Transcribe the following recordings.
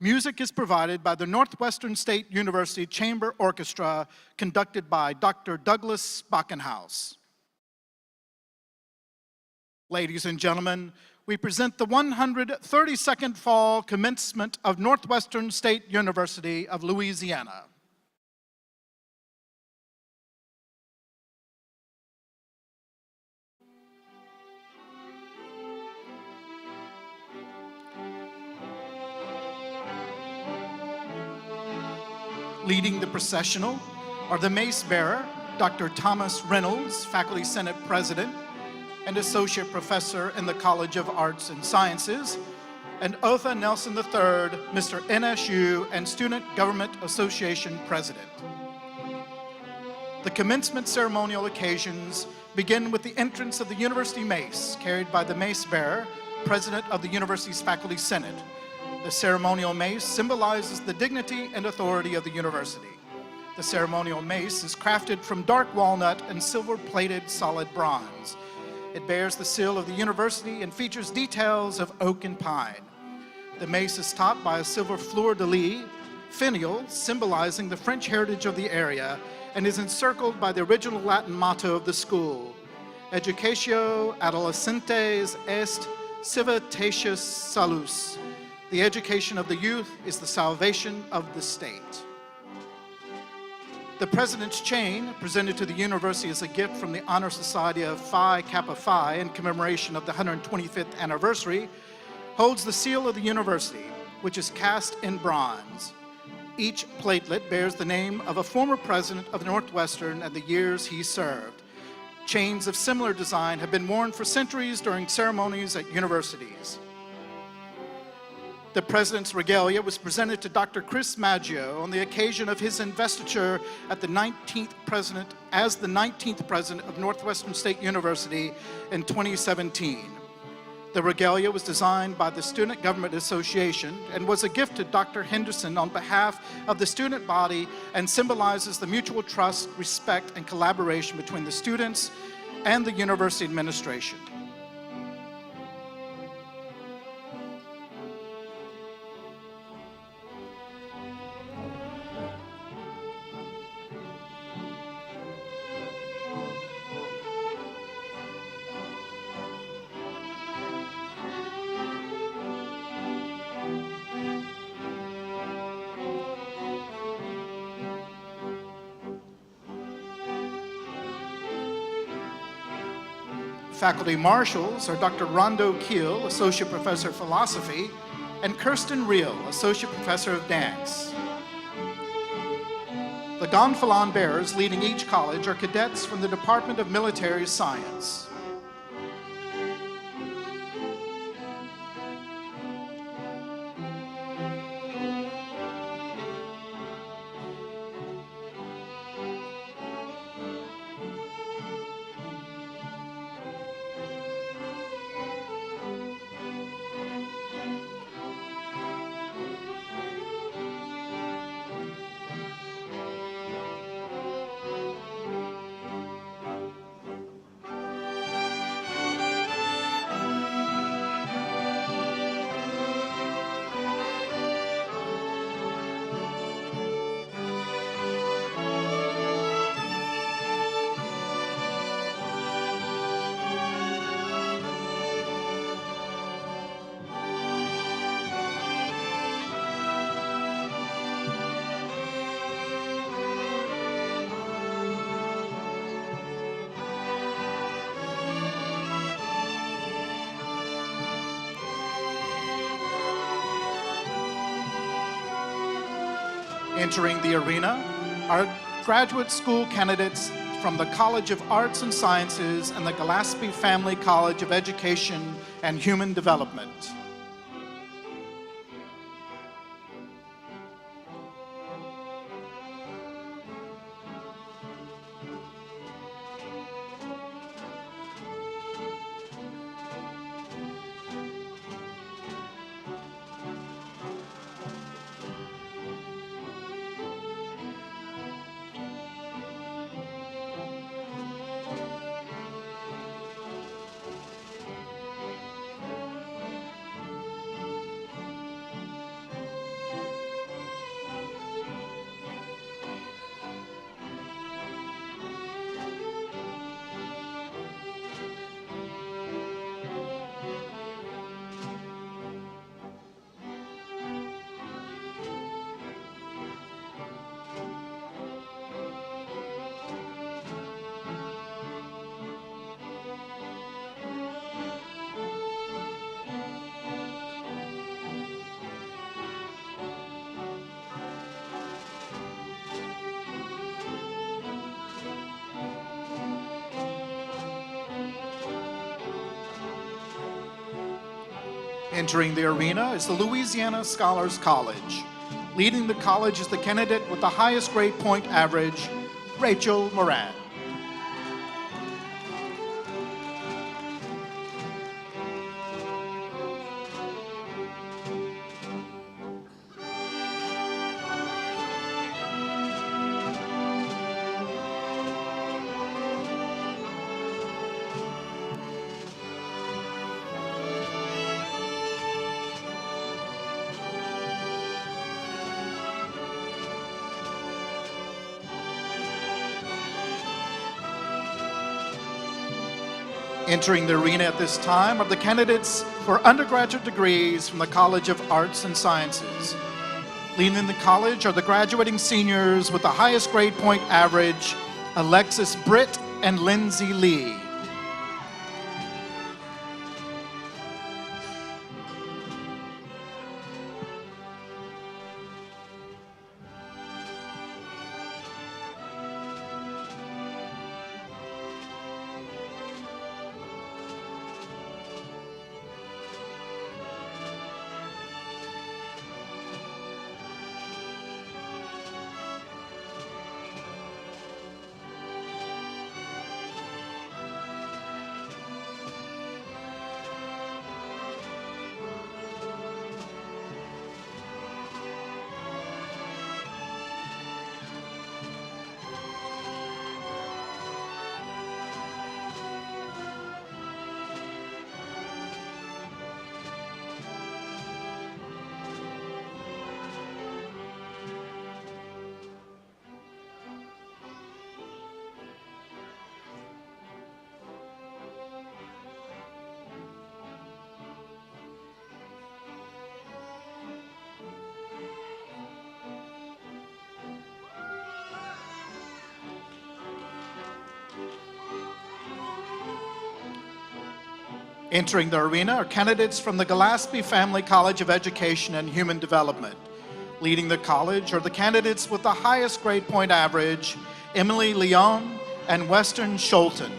Music is provided by the Northwestern State University Chamber Orchestra, conducted by Dr. Douglas Backenhouse. Ladies and gentlemen, we present the 132nd Fall Commencement of Northwestern State University of Louisiana. Leading the processional are the mace bearer, Dr. Thomas Reynolds, Faculty Senate President and Associate Professor in the College of Arts and Sciences, and Otha Nelson III, Mr. NSU and Student Government Association President. The commencement ceremonial occasions begin with the entrance of the University Mace, carried by the mace bearer, President of the University's Faculty Senate. The ceremonial mace symbolizes the dignity and authority of the university. The ceremonial mace is crafted from dark walnut and silver-plated solid bronze. It bears the seal of the university and features details of oak and pine. The mace is topped by a silver fleur-de-lis, finial, symbolizing the French heritage of the area, and is encircled by the original Latin motto of the school, Educatio Adolescentes est Civitatis Salus. The education of the youth is the salvation of the state. The President's Chain, presented to the university as a gift from the Honor Society of Phi Kappa Phi in commemoration of the 125th anniversary, holds the seal of the university, which is cast in bronze. Each platelet bears the name of a former president of Northwestern and the years he served. Chains of similar design have been worn for centuries during ceremonies at universities. The President's regalia was presented to Dr. Chris Maggio on the occasion of his investiture as the 19th President of Northwestern State University in 2017. The regalia was designed by the Student Government Association and was a gift to Dr. Henderson on behalf of the student body and symbolizes the mutual trust, respect, and collaboration between the students and the university administration. Faculty marshals are Dr. Rondo Keel, Associate Professor of Philosophy, and Kirsten Reel, Associate Professor of Dance. The gonfalon bearers leading each college are cadets from the Department of Military Science. Entering the arena are graduate school candidates from the College of Arts and Sciences and the Gillespie Family College of Education and Human Development. Entering the arena is the Louisiana Scholars College. Leading the college is the candidate with the highest grade point average, Rachel Moran. Entering the arena at this time are the candidates for undergraduate degrees from the College of Arts and Sciences. Leading the college are the graduating seniors with the highest grade point average, Alexis Britt and Lindsay Lee. Entering the arena are candidates from the Gillespie Family College of Education and Human Development. Leading the college are the candidates with the highest grade point average, Emily Leon and Western Scholten.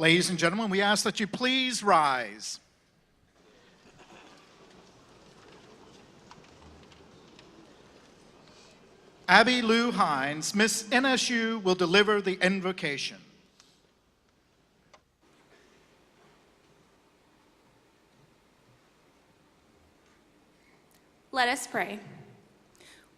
Ladies and gentlemen, we ask that you please rise. Abby Lou Hines, Miss NSU, will deliver the invocation. Let us pray.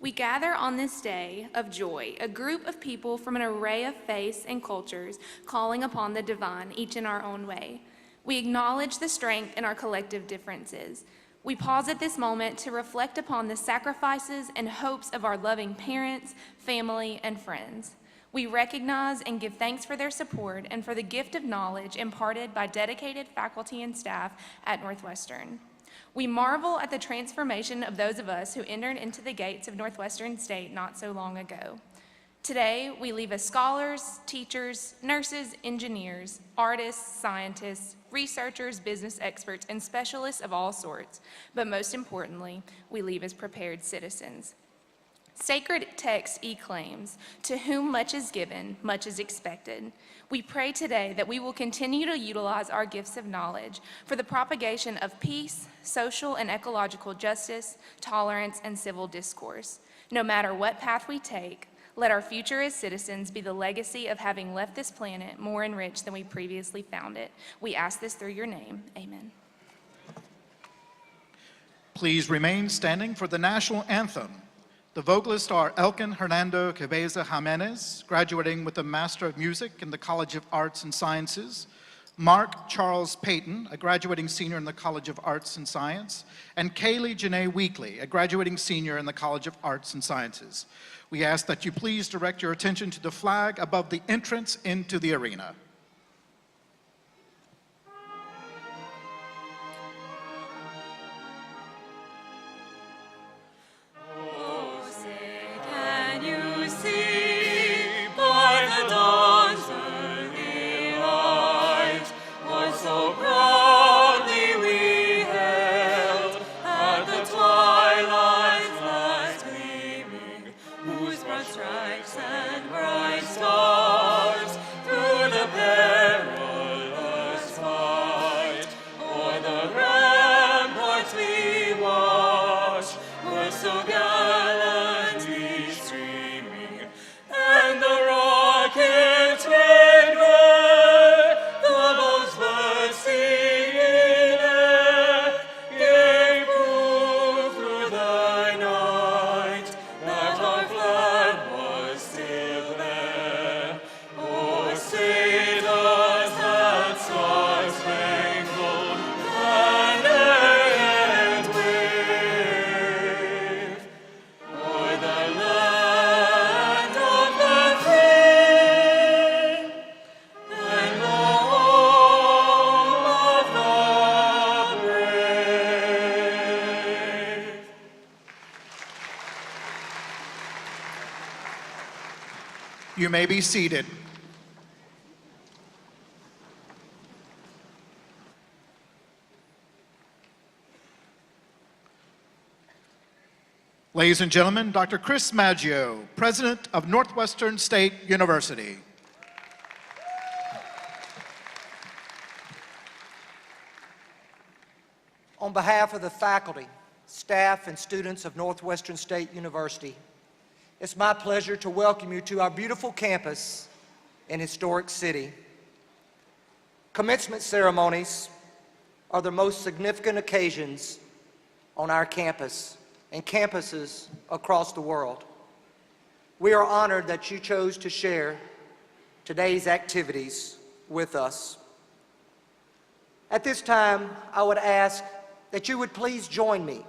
We gather on this day of joy, a group of people from an array of faiths and cultures calling upon the divine, each in our own way. We acknowledge the strength in our collective differences. We pause at this moment to reflect upon the sacrifices and hopes of our loving parents, family, and friends. We recognize and give thanks for their support and for the gift of knowledge imparted by dedicated faculty and staff at Northwestern. We marvel at the transformation of those of us who entered into the gates of Northwestern State not so long ago. Today, we leave as scholars, teachers, nurses, engineers, artists, scientists, researchers, business experts, and specialists of all sorts. But most importantly, we leave as prepared citizens. Sacred text claims, "To whom much is given, much is expected." We pray today that we will continue to utilize our gifts of knowledge for the propagation of peace, social and ecological justice, tolerance, and civil discourse. No matter what path we take, let our future as citizens be the legacy of having left this planet more enriched than we previously found it. We ask this through your name. Amen. Please remain standing for the national anthem. The vocalists are Elkin Hernando Cabeza Jimenez, graduating with a Master of Music in the College of Arts and Sciences, Mark Charles Payton, a graduating senior in the College of Arts and Science, and Kaylee Janae Weekly, a graduating senior in the College of Arts and Sciences. We ask that you please direct your attention to the flag above the entrance into the arena. You may be seated. Ladies and gentlemen, Dr. Chris Maggio, President of Northwestern State University. On behalf of the faculty, staff, and students of Northwestern State University, it's my pleasure to welcome you to our beautiful campus and historic city. Commencement ceremonies are the most significant occasions on our campus and campuses across the world. We are honored that you chose to share today's activities with us. At this time, I would ask that you would please join me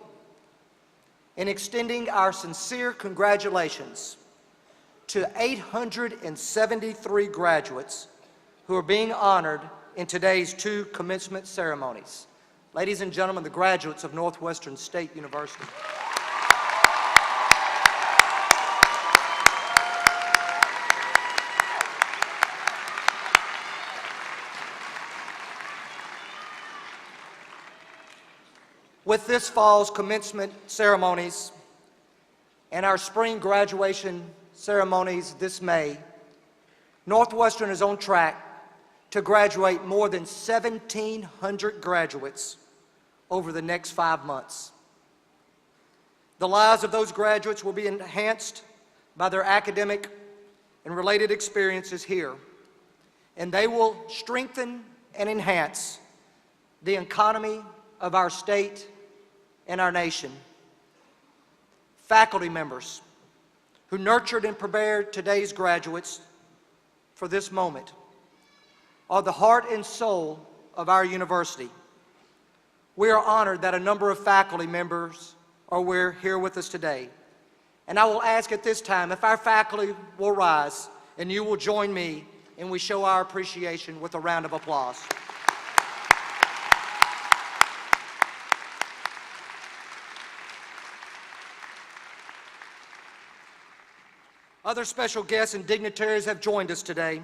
in extending our sincere congratulations to 873 graduates who are being honored in today's two commencement ceremonies. Ladies and gentlemen, the graduates of Northwestern State University. With this fall's commencement ceremonies and our spring graduation ceremonies this May, Northwestern is on track to graduate more than 1,700 graduates over the next 5 months. The lives of those graduates will be enhanced by their academic and related experiences here, and they will strengthen and enhance the economy of our state and our nation. Faculty members who nurtured and prepared today's graduates for this moment are the heart and soul of our university. We are honored that a number of faculty members are here with us today. And I will ask at this time if our faculty will rise and you will join me and we show our appreciation with a round of applause. Other special guests and dignitaries have joined us today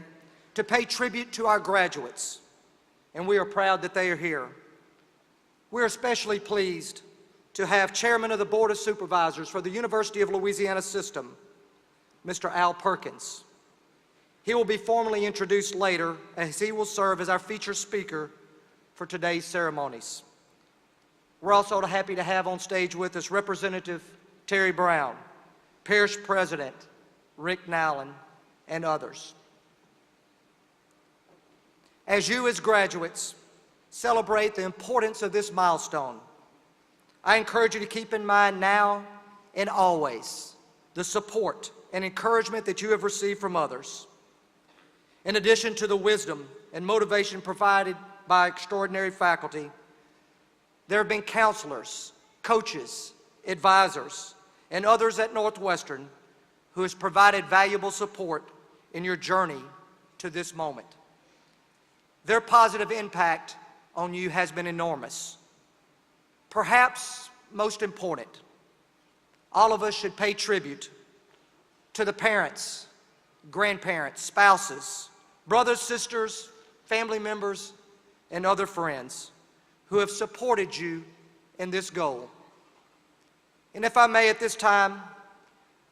to pay tribute to our graduates, and we are proud that they are here. We're especially pleased to have Chairman of the Board of Supervisors for the University of Louisiana System, Mr. Al Perkins. He will be formally introduced later, as he will serve as our featured speaker for today's ceremonies. We're also happy to have on stage with us Representative Terry Brown, Parish President Rick Nowlin, and others. As you as graduates celebrate the importance of this milestone, I encourage you to keep in mind now and always the support and encouragement that you have received from others. In addition to the wisdom and motivation provided by extraordinary faculty, there have been counselors, coaches, advisors, and others at Northwestern who has provided valuable support in your journey to this moment. Their positive impact on you has been enormous. Perhaps most important, all of us should pay tribute to the parents, grandparents, spouses, brothers, sisters, family members, and other friends who have supported you in this goal. And if I may at this time,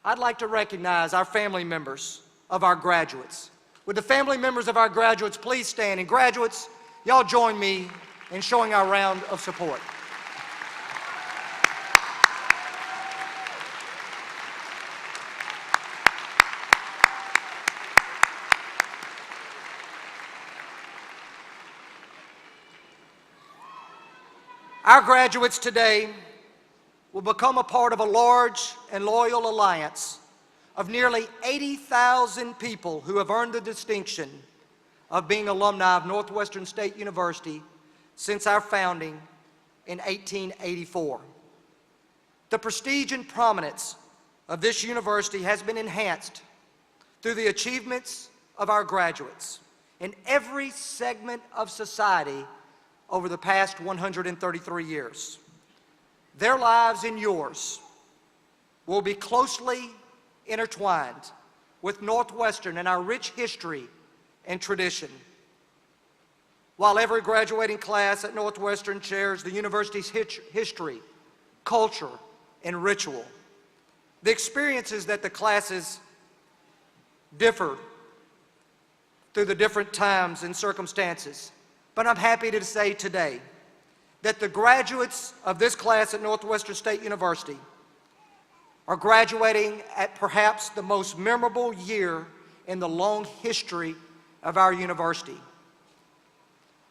I'd like to recognize our family members of our graduates. Would the family members of our graduates please stand? And graduates, y'all join me in showing our round of support. Our graduates today will become a part of a large and loyal alliance of nearly 80,000 people who have earned the distinction of being alumni of Northwestern State University since our founding in 1884. The prestige and prominence of this university has been enhanced through the achievements of our graduates in every segment of society over the past 133 years. Their lives and yours will be closely intertwined with Northwestern and our rich history and tradition. While every graduating class at Northwestern shares the university's history, culture, and ritual, the experiences that the classes differ through the different times and circumstances. But I'm happy to say today that the graduates of this class at Northwestern State University are graduating at perhaps the most memorable year in the long history of our university.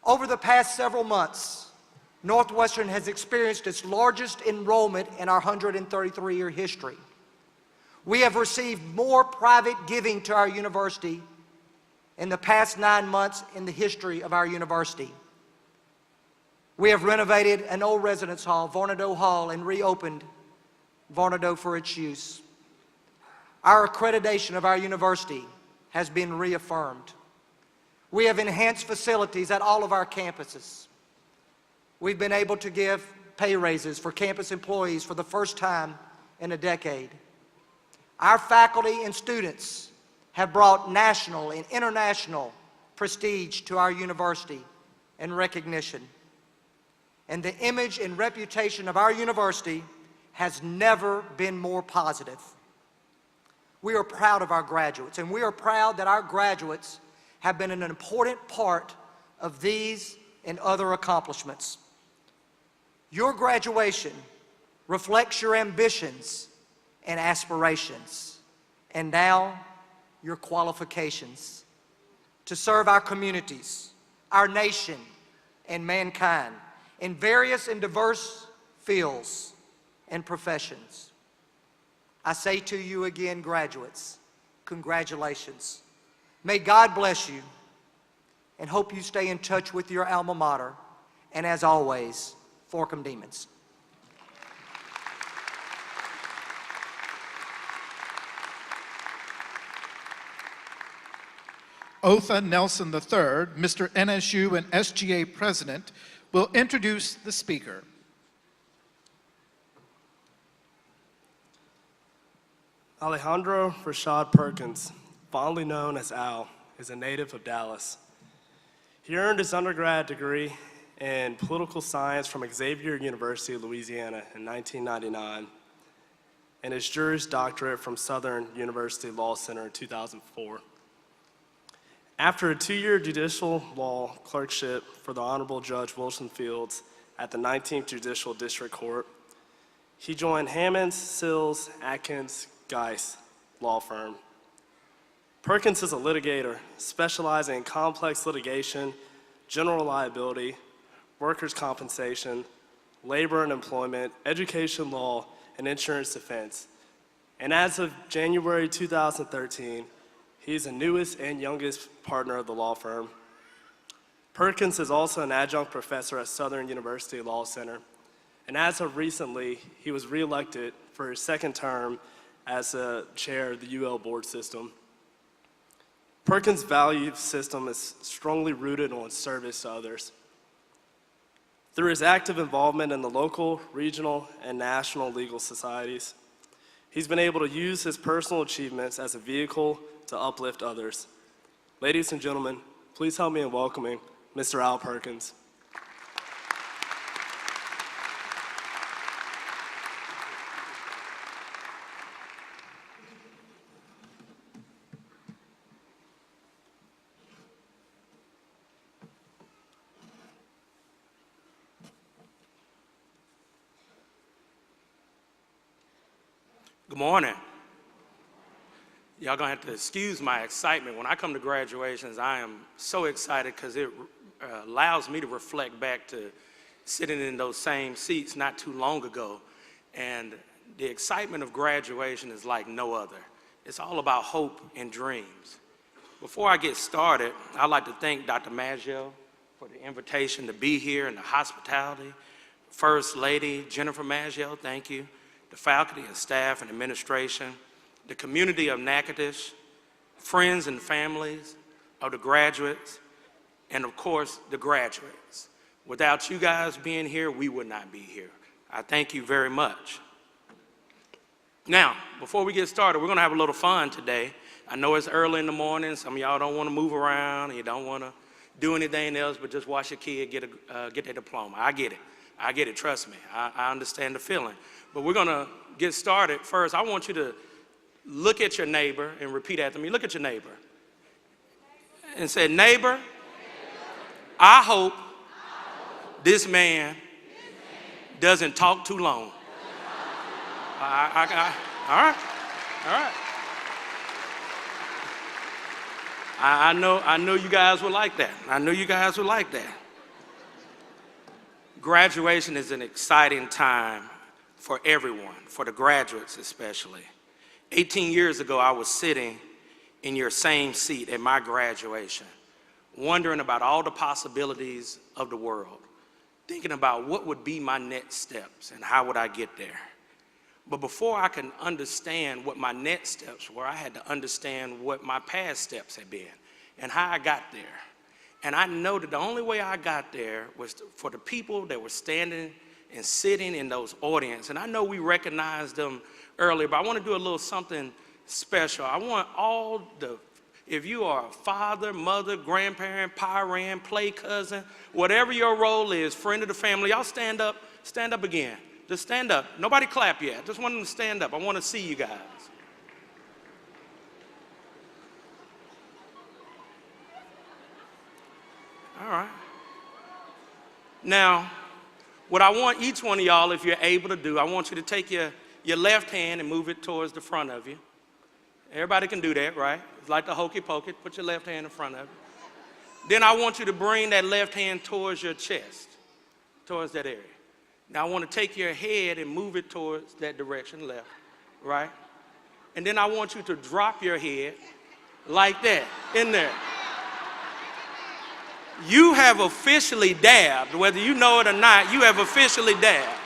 Over the past several months, Northwestern has experienced its largest enrollment in our 133-year history. We have received more private giving to our university in the past 9 months in the history of our university. We have renovated an old residence hall, Vornado Hall, and reopened Vornado for its use. Our accreditation of our university has been reaffirmed. We have enhanced facilities at all of our campuses. We've been able to give pay raises for campus employees for the first time in a decade. Our faculty and students have brought national and international prestige to our university and recognition. And the image and reputation of our university has never been more positive. We are proud of our graduates, and we are proud that our graduates have been an important part of these and other accomplishments. Your graduation reflects your ambitions and aspirations, and now your qualifications to serve our communities, our nation, and mankind in various and diverse fields and professions. I say to you again, graduates, congratulations. May God bless you, and hope you stay in touch with your alma mater, and as always, Forcum Demons. Otha Nelson III, Mr. NSU and SGA President, will introduce the speaker. Alejandro Rashad Perkins, fondly known as Al, is a native of Dallas. He earned his undergrad degree in political science from Xavier University, Louisiana in 1999, and his Juris Doctorate from Southern University Law Center in 2004. After a 2-year judicial law clerkship for the Honorable Judge Wilson Fields at the 19th Judicial District Court, he joined Hammonds, Sills, Atkins, Geis law firm. Perkins is a litigator specializing in complex litigation, general liability, workers' compensation, labor and employment, education law, and insurance defense. And as of January 2013, he's the newest and youngest partner of the law firm. Perkins is also an adjunct professor at Southern University Law Center. And as of recently, he was reelected for his second term as the chair of the UL board system. Perkins' value system is strongly rooted on service to others. Through his active involvement in the local, regional, and national legal societies, he's been able to use his personal achievements as a vehicle to uplift others. Ladies and gentlemen, please help me in welcoming Mr. Al Perkins. Good morning. Y'all gonna have to excuse my excitement. When I come to graduations, I am so excited because it allows me to reflect back to sitting in those same seats not too long ago. And the excitement of graduation is like no other. It's all about hope and dreams. Before I get started, I'd like to thank Dr. Maggio for the invitation to be here and the hospitality. First Lady Jennifer Maggio, thank you. The faculty and staff and administration, the community of Natchitoches, friends and families of the graduates, and of course, the graduates. Without you guys being here, we would not be here. I thank you very much. Now, before we get started, we're gonna have a little fun today. I know it's early in the morning. Some of y'all don't wanna move around, and you don't wanna do anything else but just watch your kid get their diploma. I get it, trust me. I understand the feeling. But we're gonna get started. First, I want you to look at your neighbor and repeat after me. Look at your neighbor and say, neighbor, I hope this man doesn't talk too long. All right. I know you guys would like that. Graduation is an exciting time for everyone, for the graduates especially. 18 years ago, I was sitting in your same seat at my graduation, wondering about all the possibilities of the world, thinking about what would be my next steps and how would I get there. But before I could understand what my next steps were, I had to understand what my past steps had been and how I got there. And I know that the only way I got there was for the people that were standing and sitting in those audience. And I know we recognized them earlier, but I want to do a little something special. I want if you are a father, mother, grandparent, parent, play cousin, whatever your role is, friend of the family, y'all stand up again. Just stand up. Nobody clap yet. Just want them to stand up. I want to see you guys. All right. Now, what I want each one of y'all, if you're able to do, I want you to take your left hand and move it towards the front of you. Everybody can do that, right? It's like the hokey pokey. Put your left hand in front of you. Then I want you to bring that left hand towards your chest, towards that area. Now I want to take your head and move it towards that direction, left, right? And then I want you to drop your head like that, in there. You have officially dabbed. Whether you know it or not, you have officially dabbed.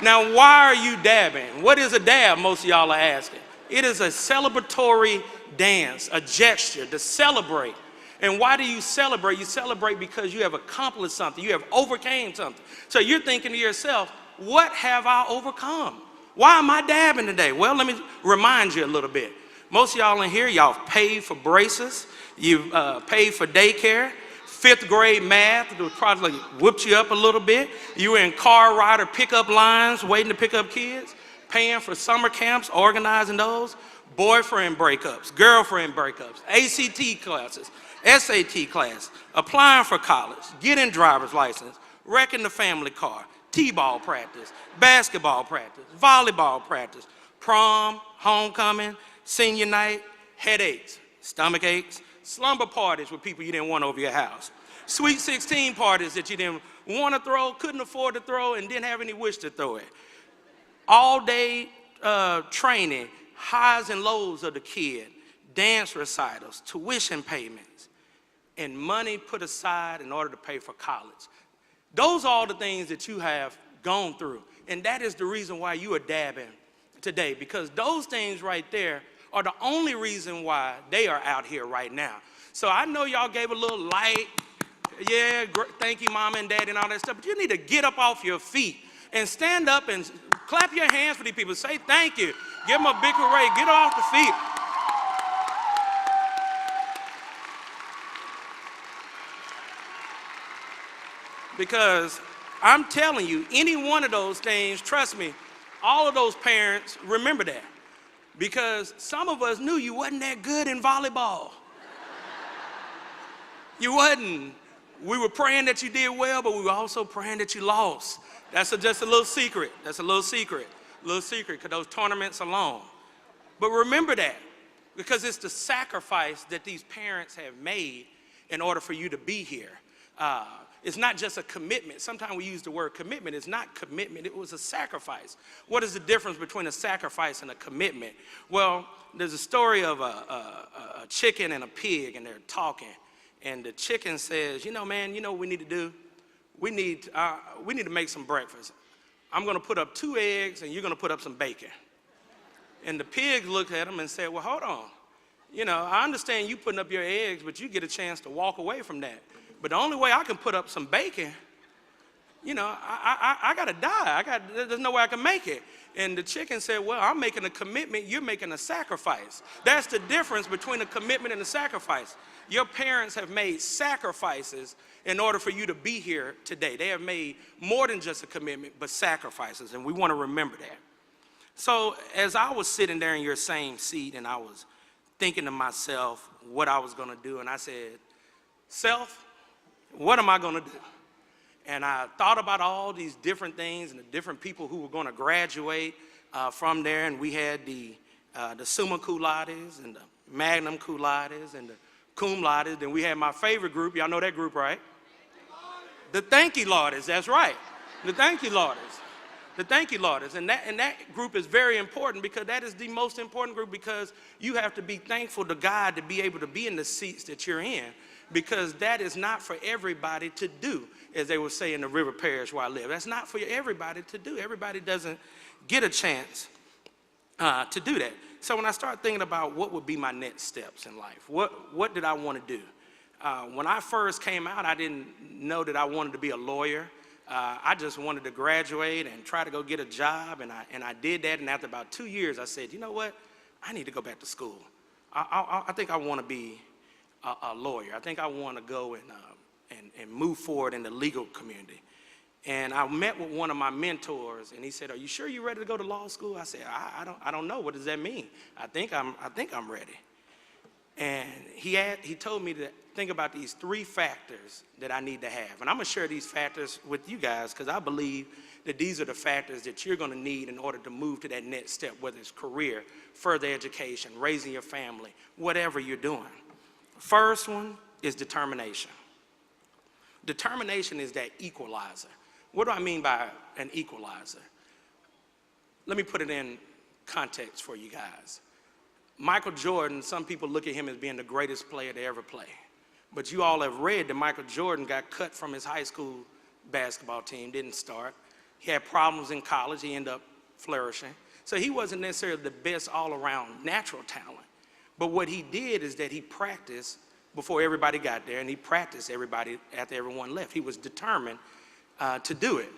Now, why are you dabbing? What is a dab, most of y'all are asking? It is a celebratory dance, a gesture to celebrate. And why do you celebrate? You celebrate because you have accomplished something. You have overcame something. So you're thinking to yourself, what have I overcome? Why am I dabbing today? Well, let me remind you a little bit. Most of y'all in here, y'all paid for braces. You've paid for daycare. 5th grade math probably whooped you up a little bit. You were in car ride or pickup lines waiting to pick up kids, paying for summer camps, organizing those, boyfriend breakups, girlfriend breakups, ACT classes, SAT class, applying for college, getting driver's license, wrecking the family car, t-ball practice, basketball practice, volleyball practice, prom, homecoming, senior night, headaches, stomach aches, slumber parties with people you didn't want over your house, Sweet 16 parties that you didn't want to throw, couldn't afford to throw, and didn't have any wish to throw it. All day training, highs and lows of the kid, dance recitals, tuition payments, and money put aside in order to pay for college. Those are all the things that you have gone through. And that is the reason why you are dabbing today, because those things right there are the only reason why they are out here right now. So I know y'all gave a little light, yeah, thank you, mama and daddy and all that stuff, but you need to get up off your feet and stand up and clap your hands for these people. Say thank you. Give them a big hooray. Get off the feet. Because I'm telling you, any one of those things, trust me, all of those parents remember that. Because some of us knew you wasn't that good in volleyball. You wasn't. We were praying that you did well, but we were also praying that you lost. That's just a little secret. That's a little secret. Little secret, because those tournaments are long. But remember that, because it's the sacrifice that these parents have made in order for you to be here. It's not just a commitment. Sometimes we use the word commitment. It's not commitment. It was a sacrifice. What is the difference between a sacrifice and a commitment? Well, there's a story of a chicken and a pig, and they're talking. And the chicken says, you know, man, you know what we need to do? We need to make some breakfast. I'm going to put up 2 eggs, and you're going to put up some bacon. And the pig looked at him and said, well, hold on. You know, I understand you putting up your eggs, but you get a chance to walk away from that. But the only way I can put up some bacon, you know, I got to die. There's no way I can make it. And the chicken said, well, I'm making a commitment. You're making a sacrifice. That's the difference between a commitment and a sacrifice. Your parents have made sacrifices in order for you to be here today. They have made more than just a commitment, but sacrifices, and we want to remember that. So as I was sitting there in your same seat, and I was thinking to myself what I was going to do, and I said, self, what am I going to do? And I thought about all these different things and the different people who were going to graduate from there, and we had the summa cum laudes and the magna cum laudes and the cum laudes. Then we had my favorite group. Y'all know that group, right? The thank you laudes. That's right. The thank you laudes. The thank you laudes. And that group is very important, because that is the most important group, because you have to be thankful to God to be able to be in the seats that you're in, because that is not for everybody to do, as they would say in the River Parish where I live. That's not for everybody to do. Everybody doesn't get a chance to do that. So when I started thinking about what would be my next steps in life, what did I want to do? When I first came out, I didn't know that I wanted to be a lawyer. I just wanted to graduate and try to go get a job, and I did that. And after about 2 years, I said, you know what? I need to go back to school. I think I want to be a lawyer. I think I want to go and move forward in the legal community. And I met with one of my mentors, and he said, are you sure you're ready to go to law school? I said, I don't know. What does that mean? I think I'm ready. And he told me to think about these 3 factors that I need to have. And I'm going to share these factors with you guys, because I believe that these are the factors that you're going to need in order to move to that next step, whether it's career, further education, raising your family, whatever you're doing. First one is determination. Determination is that equalizer. What do I mean by an equalizer? Let me put it in context for you guys. Michael Jordan, some people look at him as being the greatest player to ever play. But you all have read that Michael Jordan got cut from his high school basketball team, didn't start. He had problems in college. He ended up flourishing. So he wasn't necessarily the best all-around natural talent. But what he did is that he practiced before everybody got there, and he practiced everybody after everyone left. He was determined to do it.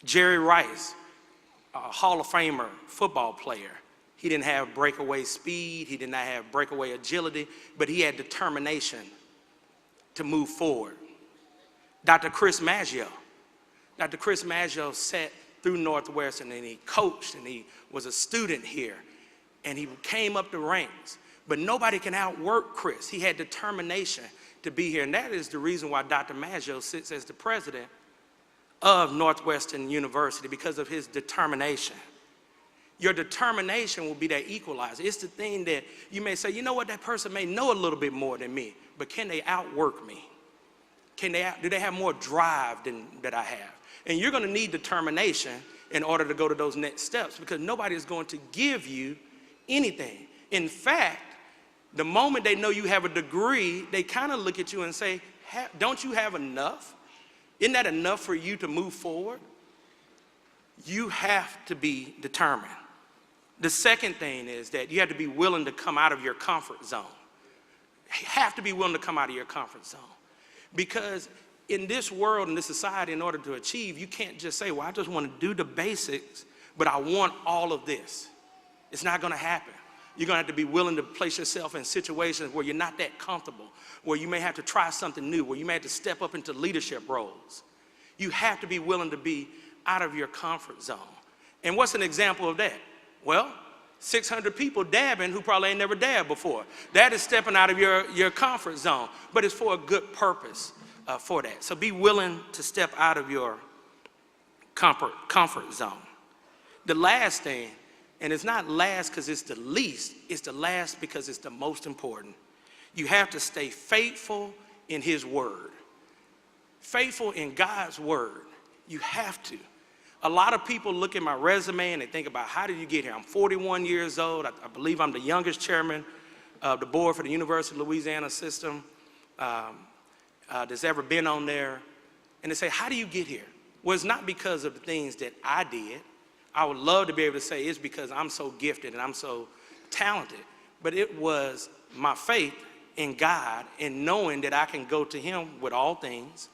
Jerry Rice, Hall of Famer football player. He didn't have breakaway speed, he did not have breakaway agility, but he had determination to move forward. Dr. Chris Maggio. Dr. Chris Maggio sat through Northwestern and he coached and he was a student here and he came up the ranks. But nobody can outwork Chris. He had determination to be here, and that is the reason why Dr. Maggio sits as the president of Northwestern University, because of his determination. Your determination will be that equalizer. It's the thing that you may say, you know what, that person may know a little bit more than me, but can they outwork me? Do they have more drive than that I have? And you're going to need determination in order to go to those next steps, because nobody is going to give you anything. In fact, the moment they know you have a degree, they kind of look at you and say, don't you have enough? Isn't that enough for you to move forward? You have to be determined. The second thing is that you have to be willing to come out of your comfort zone. You have to be willing to come out of your comfort zone. Because in this world, in this society, in order to achieve, you can't just say, well, I just want to do the basics, but I want all of this. It's not going to happen. You're going to have to be willing to place yourself in situations where you're not that comfortable, where you may have to try something new, where you may have to step up into leadership roles. You have to be willing to be out of your comfort zone. And what's an example of that? Well, 600 people dabbing who probably ain't never dabbed before. That is stepping out of your comfort zone, but it's for a good purpose for that. So be willing to step out of your comfort zone. The last thing, and it's not last because it's the least, it's the last because it's the most important. You have to stay faithful in his word. Faithful in God's word. You have to. A lot of people look at my resume and they think about, how did you get here? I'm 41 years old. I believe I'm the youngest chairman of the board for the University of Louisiana system that's ever been on there. And they say, how do you get here? Well, it's not because of the things that I did. I would love to be able to say it's because I'm so gifted and I'm so talented. But it was my faith in God and knowing that I can go to him with all things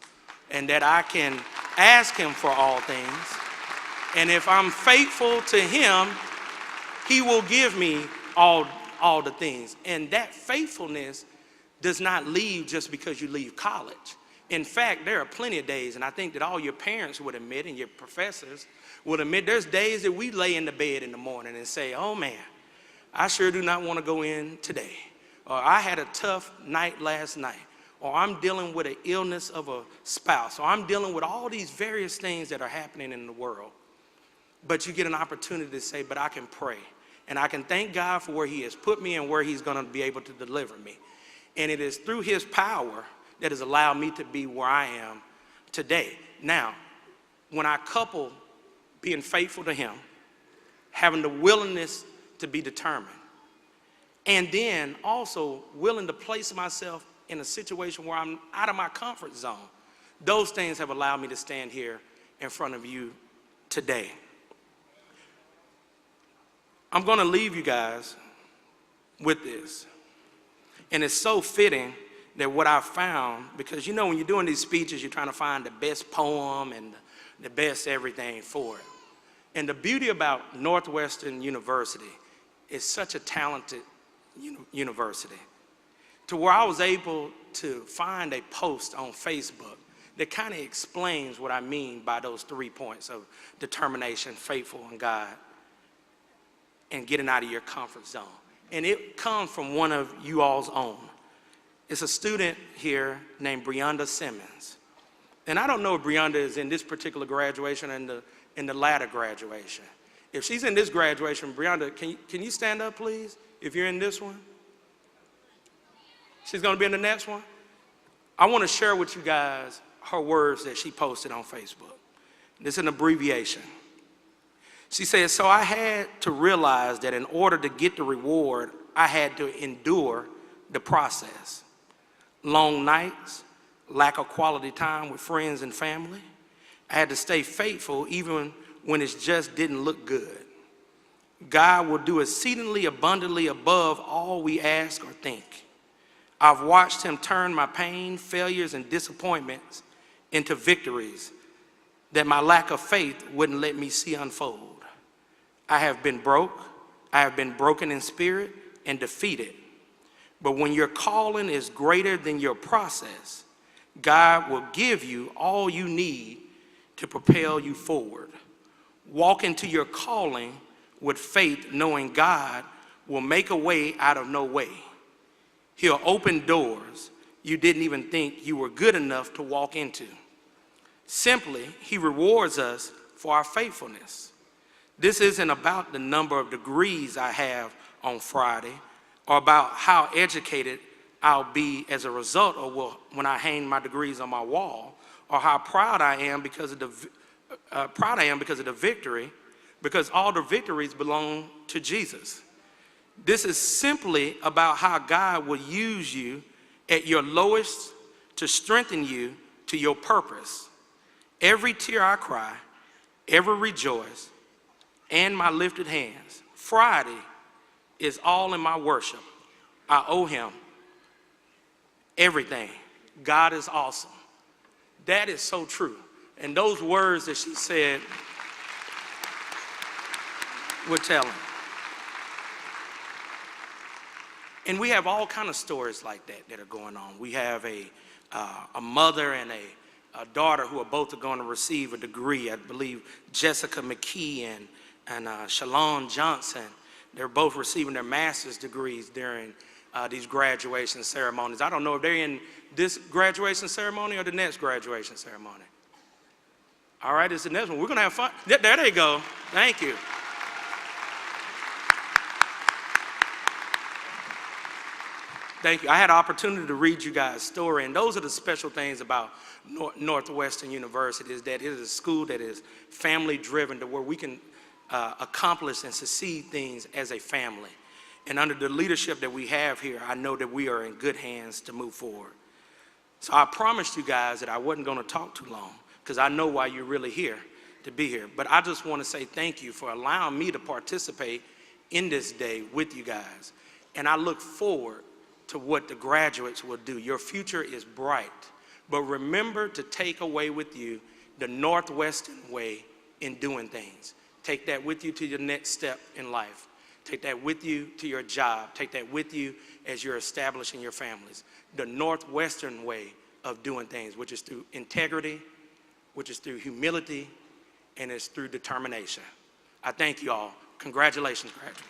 and that I can ask him for all things. And if I'm faithful to him, he will give me all the things. And that faithfulness does not leave just because you leave college. In fact, there are plenty of days, and I think that all your parents would admit and your professors would admit, there's days that we lay in the bed in the morning and say, oh man, I sure do not want to go in today. Or I had a tough night last night. Or I'm dealing with an illness of a spouse. Or I'm dealing with all these various things that are happening in the world. But you get an opportunity to say, but I can pray. And I can thank God for where he has put me and where he's going to be able to deliver me. And it is through his power that has allowed me to be where I am today. Now, when I couple being faithful to him, having the willingness to be determined, and then also willing to place myself in a situation where I'm out of my comfort zone, those things have allowed me to stand here in front of you today. I'm going to leave you guys with this. And it's so fitting that what I found, because you know when you're doing these speeches, you're trying to find the best poem and the best everything for it. And the beauty about Northwestern University is such a talented university, to where I was able to find a post on Facebook that kind of explains what I mean by those 3 points of determination, faithful in God, and getting out of your comfort zone. And it comes from one of you all's own. It's a student here named Brianda Simmons. And I don't know if Brianda is in this particular graduation or in the latter graduation. If she's in this graduation, Brianda, can you stand up, please, if you're in this one? She's going to be in the next one. I want to share with you guys her words that she posted on Facebook. This is an abbreviation. She says, so I had to realize that in order to get the reward, I had to endure the process. Long nights, lack of quality time with friends and family. I had to stay faithful even when it just didn't look good. God will do exceedingly abundantly above all we ask or think. I've watched him turn my pain, failures, and disappointments into victories that my lack of faith wouldn't let me see unfold. I have been broke, I have been broken in spirit and defeated. But when your calling is greater than your process, God will give you all you need to propel you forward. Walk into your calling with faith, knowing God will make a way out of no way. He'll open doors you didn't even think you were good enough to walk into. Simply, he rewards us for our faithfulness. This isn't about the number of degrees I have on Friday or about how educated I'll be as a result of when I hang my degrees on my wall, or how proud I am because of the victory, because all the victories belong to Jesus. This is simply about how God will use you at your lowest to strengthen you to your purpose. Every tear I cry, every rejoice, and my lifted hands, Friday is all in my worship. I owe him everything. God is awesome. That is so true. And those words that she said were telling. And we have all kind of stories like that are going on. We have a mother and a daughter who are both going to receive a degree. I believe Jessica McKee and Shalon Johnson, they're both receiving their master's degrees during these graduation ceremonies. I don't know if they're in this graduation ceremony or the next graduation ceremony. All right, it's the next one. We're going to have fun. There they go. Thank you. Thank you. I had an opportunity to read you guys' story, and those are the special things about Northwestern University, is that it is a school that is family-driven, to where we can accomplish and succeed things as a family. And under the leadership that we have here, I know that we are in good hands to move forward. So I promised you guys that I wasn't going to talk too long, because I know why you're really here, to be here. But I just want to say thank you for allowing me to participate in this day with you guys. And I look forward to what the graduates will do. Your future is bright, but remember to take away with you the Northwestern way in doing things. Take that with you to your next step in life. Take that with you to your job. Take that with you as you're establishing your families. The Northwestern way of doing things, which is through integrity, which is through humility, and it's through determination. I thank you all. Congratulations, graduates.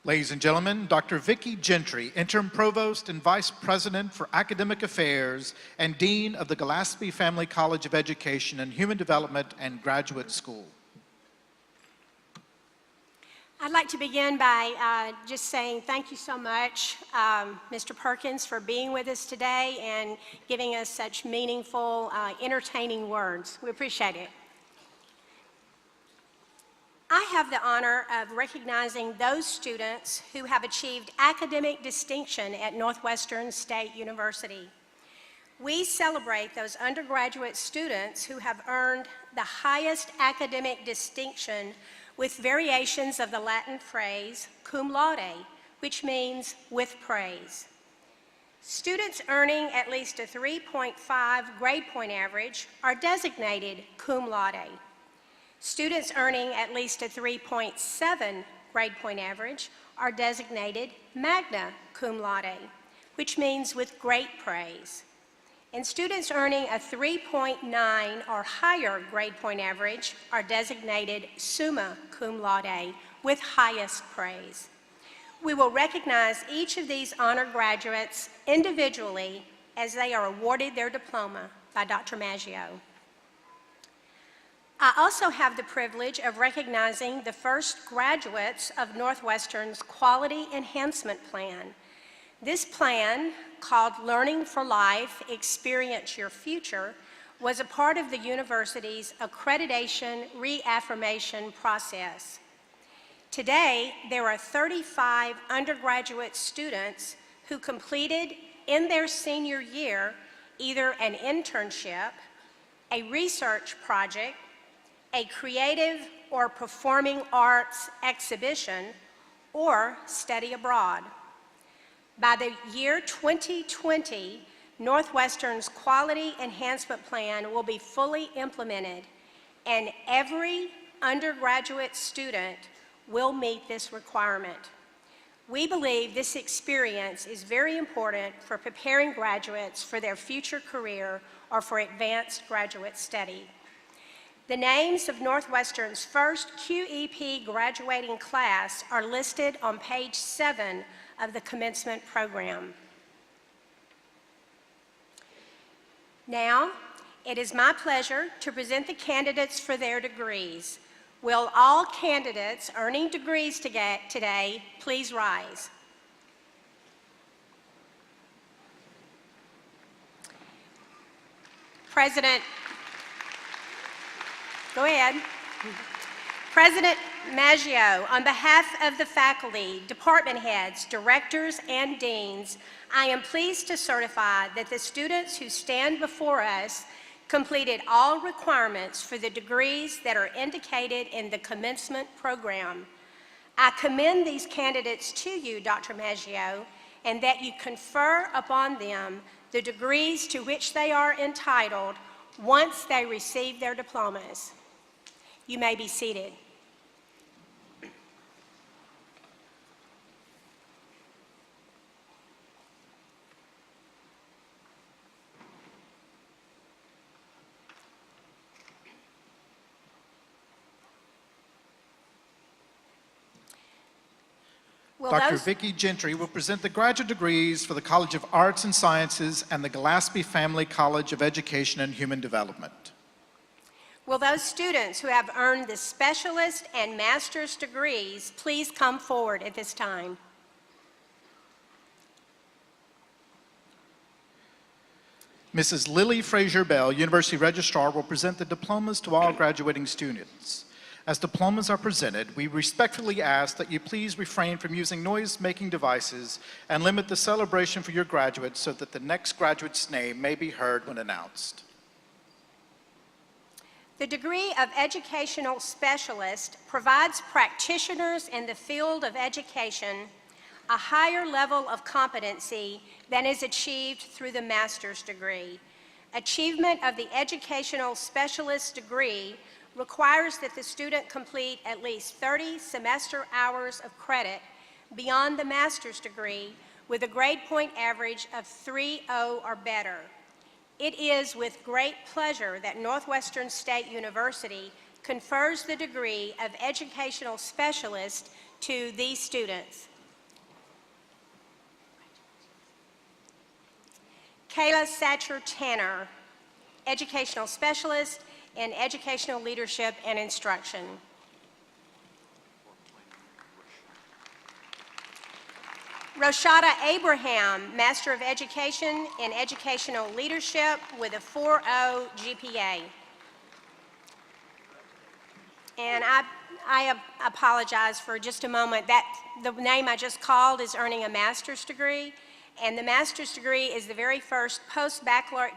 Ladies and gentlemen, Dr. Vicki Gentry, Interim Provost and Vice President for Academic Affairs and Dean of the Gillespie Family College of Education and Human Development and Graduate School. I'd like to begin by just saying thank you so much, Mr. Perkins, for being with us today and giving us such meaningful, entertaining words. We appreciate it. I have the honor of recognizing those students who have achieved academic distinction at Northwestern State University. We celebrate those undergraduate students who have earned the highest academic distinction with variations of the Latin phrase cum laude, which means with praise. Students earning at least a 3.5 grade point average are designated cum laude. Students earning at least a 3.7 grade point average are designated magna cum laude, which means with great praise. And students earning a 3.9 or higher grade point average are designated summa cum laude, with highest praise. We will recognize each of these honor graduates individually as they are awarded their diploma by Dr. Maggio. I also have the privilege of recognizing the first graduates of Northwestern's Quality Enhancement Plan. This plan, called Learning for Life, Experience Your Future, was a part of the university's accreditation reaffirmation process. Today, there are 35 undergraduate students who completed in their senior year either an internship, a research project, a creative or performing arts exhibition, or study abroad. By the year 2020, Northwestern's Quality Enhancement Plan will be fully implemented, and every undergraduate student will meet this requirement. We believe this experience is very important for preparing graduates for their future career or for advanced graduate study. The names of Northwestern's first QEP graduating class are listed on page 7 of the commencement program. Now, it is my pleasure to present the candidates for their degrees. Will all candidates earning degrees today please rise? Go ahead. President Maggio, on behalf of the faculty, department heads, directors, and deans, I am pleased to certify that the students who stand before us completed all requirements for the degrees that are indicated in the commencement program. I commend these candidates to you, Dr. Maggio, and that you confer upon them the degrees to which they are entitled once they receive their diplomas. You may be seated. Dr. Vicki Gentry will present the graduate degrees for the College of Arts and Sciences and the Gillespie Family College of Education and Human Development. Will those students who have earned the specialist and master's degrees please come forward at this time? Mrs. Lily Frazier Bell, University Registrar, will present the diplomas to all graduating students. As diplomas are presented, we respectfully ask that you please refrain from using noise-making devices and limit the celebration for your graduates so that the next graduate's name may be heard when announced. The degree of Educational Specialist provides practitioners in the field of education a higher level of competency than is achieved through the master's degree. Achievement of the Educational Specialist degree requires that the student complete at least 30 semester hours of credit beyond the master's degree with a grade point average of 3.0 or better. It is with great pleasure that Northwestern State University confers the degree of Educational Specialist to these students. Kayla Satcher Tanner, Educational Specialist in Educational Leadership and Instruction. Roshada Abraham, Master of Education in Educational Leadership with a 4.0 GPA. And I apologize for just a moment. The name I just called is earning a master's degree, and the master's degree is the very first post-baccalaureate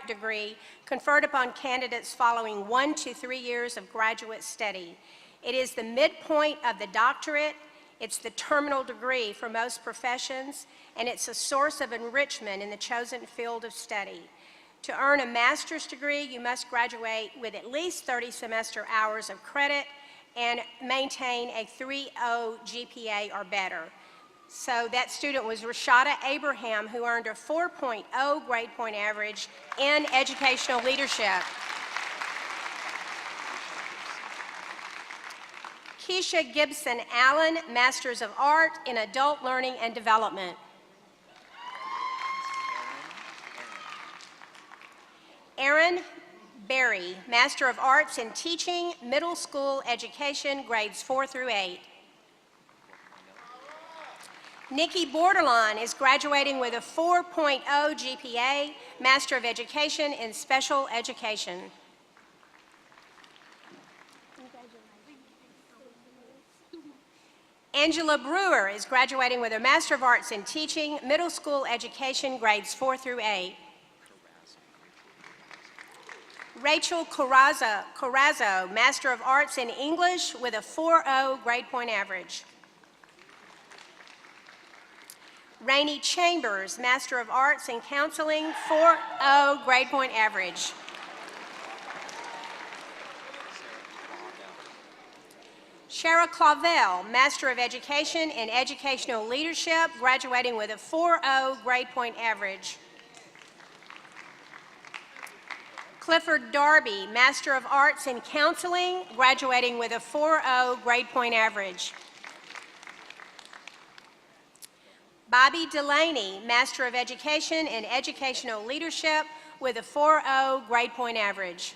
degree conferred upon candidates following 1 to 3 years of graduate study. It is the midpoint of the doctorate. It's the terminal degree for most professions, and it's a source of enrichment in the chosen field of study. To earn a master's degree, you must graduate with at least 30 semester hours of credit and maintain a 3.0 GPA or better. So that student was Roshada Abraham, who earned a 4.0 grade point average in educational leadership. Keisha Gibson Allen, Masters of Art in Adult Learning and Development. Aaron Berry, Master of Arts in Teaching, Middle School Education, grades 4 through 8. Nikki Borderline is graduating with a 4.0 GPA, Master of Education in Special Education. Angela Brewer is graduating with a Master of Arts in Teaching, Middle School Education, grades 4 through 8. Rachel Corazzo, Master of Arts in English with a 4.0 grade point average. Rainey Chambers, Master of Arts in Counseling, 4.0 grade point average. Shara Clavel, Master of Education in Educational Leadership, graduating with a 4.0 grade point average. Clifford Darby, Master of Arts in Counseling, graduating with a 4.0 grade point average. Bobby Delaney, Master of Education in Educational Leadership, with a 4.0 grade point average.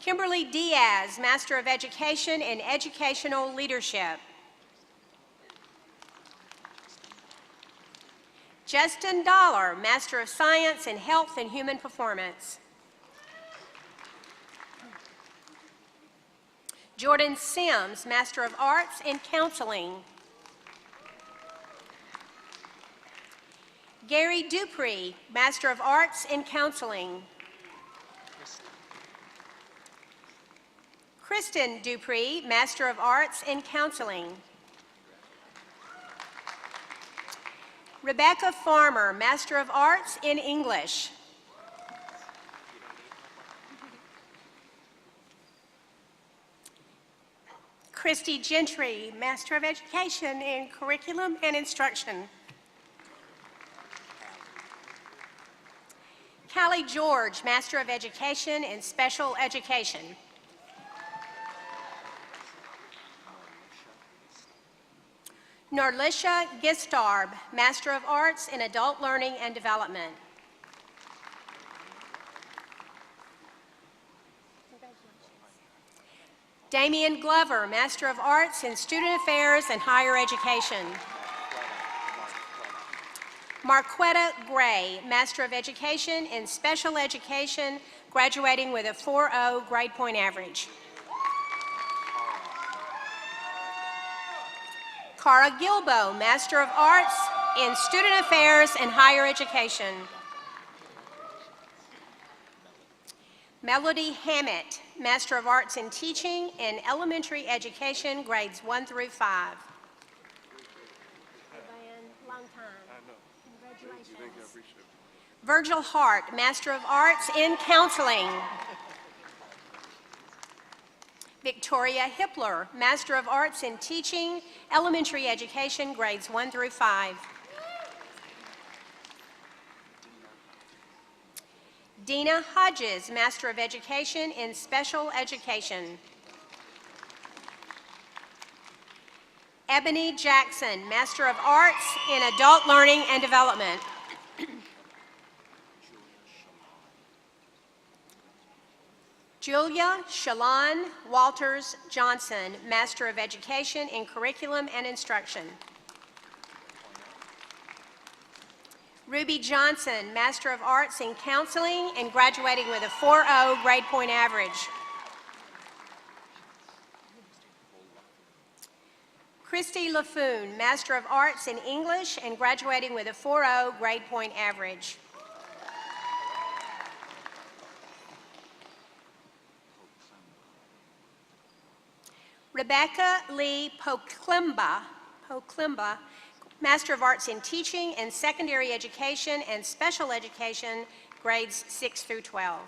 Kimberly Diaz, Master of Education in Educational Leadership. Justin Dollar, Master of Science in Health and Human Performance. Jordan Sims, Master of Arts in Counseling. Gary Dupree, Master of Arts in Counseling. Kristen Dupree, Master of Arts in Counseling. Rebecca Farmer, Master of Arts in English. Christy Gentry, Master of Education in Curriculum and Instruction. Callie George, Master of Education in Special Education. Norlisha Gistarb, Master of Arts in Adult Learning and Development. Damian Glover, Master of Arts in Student Affairs and Higher Education. Marquetta Gray, Master of Education in Special Education, graduating with a 4.0 grade point average. Cara Gilbo, Master of Arts in Student Affairs and Higher Education. Melody Hammett, Master of Arts in Teaching in Elementary Education, grades 1 through 5. Long time. Congratulations. Virgil Hart, Master of Arts in Counseling. Victoria Hippler, Master of Arts in Teaching, Elementary Education, grades 1 through 5. Dina Hodges, Master of Education in Special Education. Ebony Jackson, Master of Arts in Adult Learning and Development. Julia Shalon Walters Johnson, Master of Education in Curriculum and Instruction. Ruby Johnson, Master of Arts in Counseling and graduating with a 4.0 grade point average. Christy LaFoon, Master of Arts in English and graduating with a 4.0 grade point average. Rebecca Lee Poklimba, Master of Arts in Teaching and Secondary Education and Special Education, grades 6 through 12.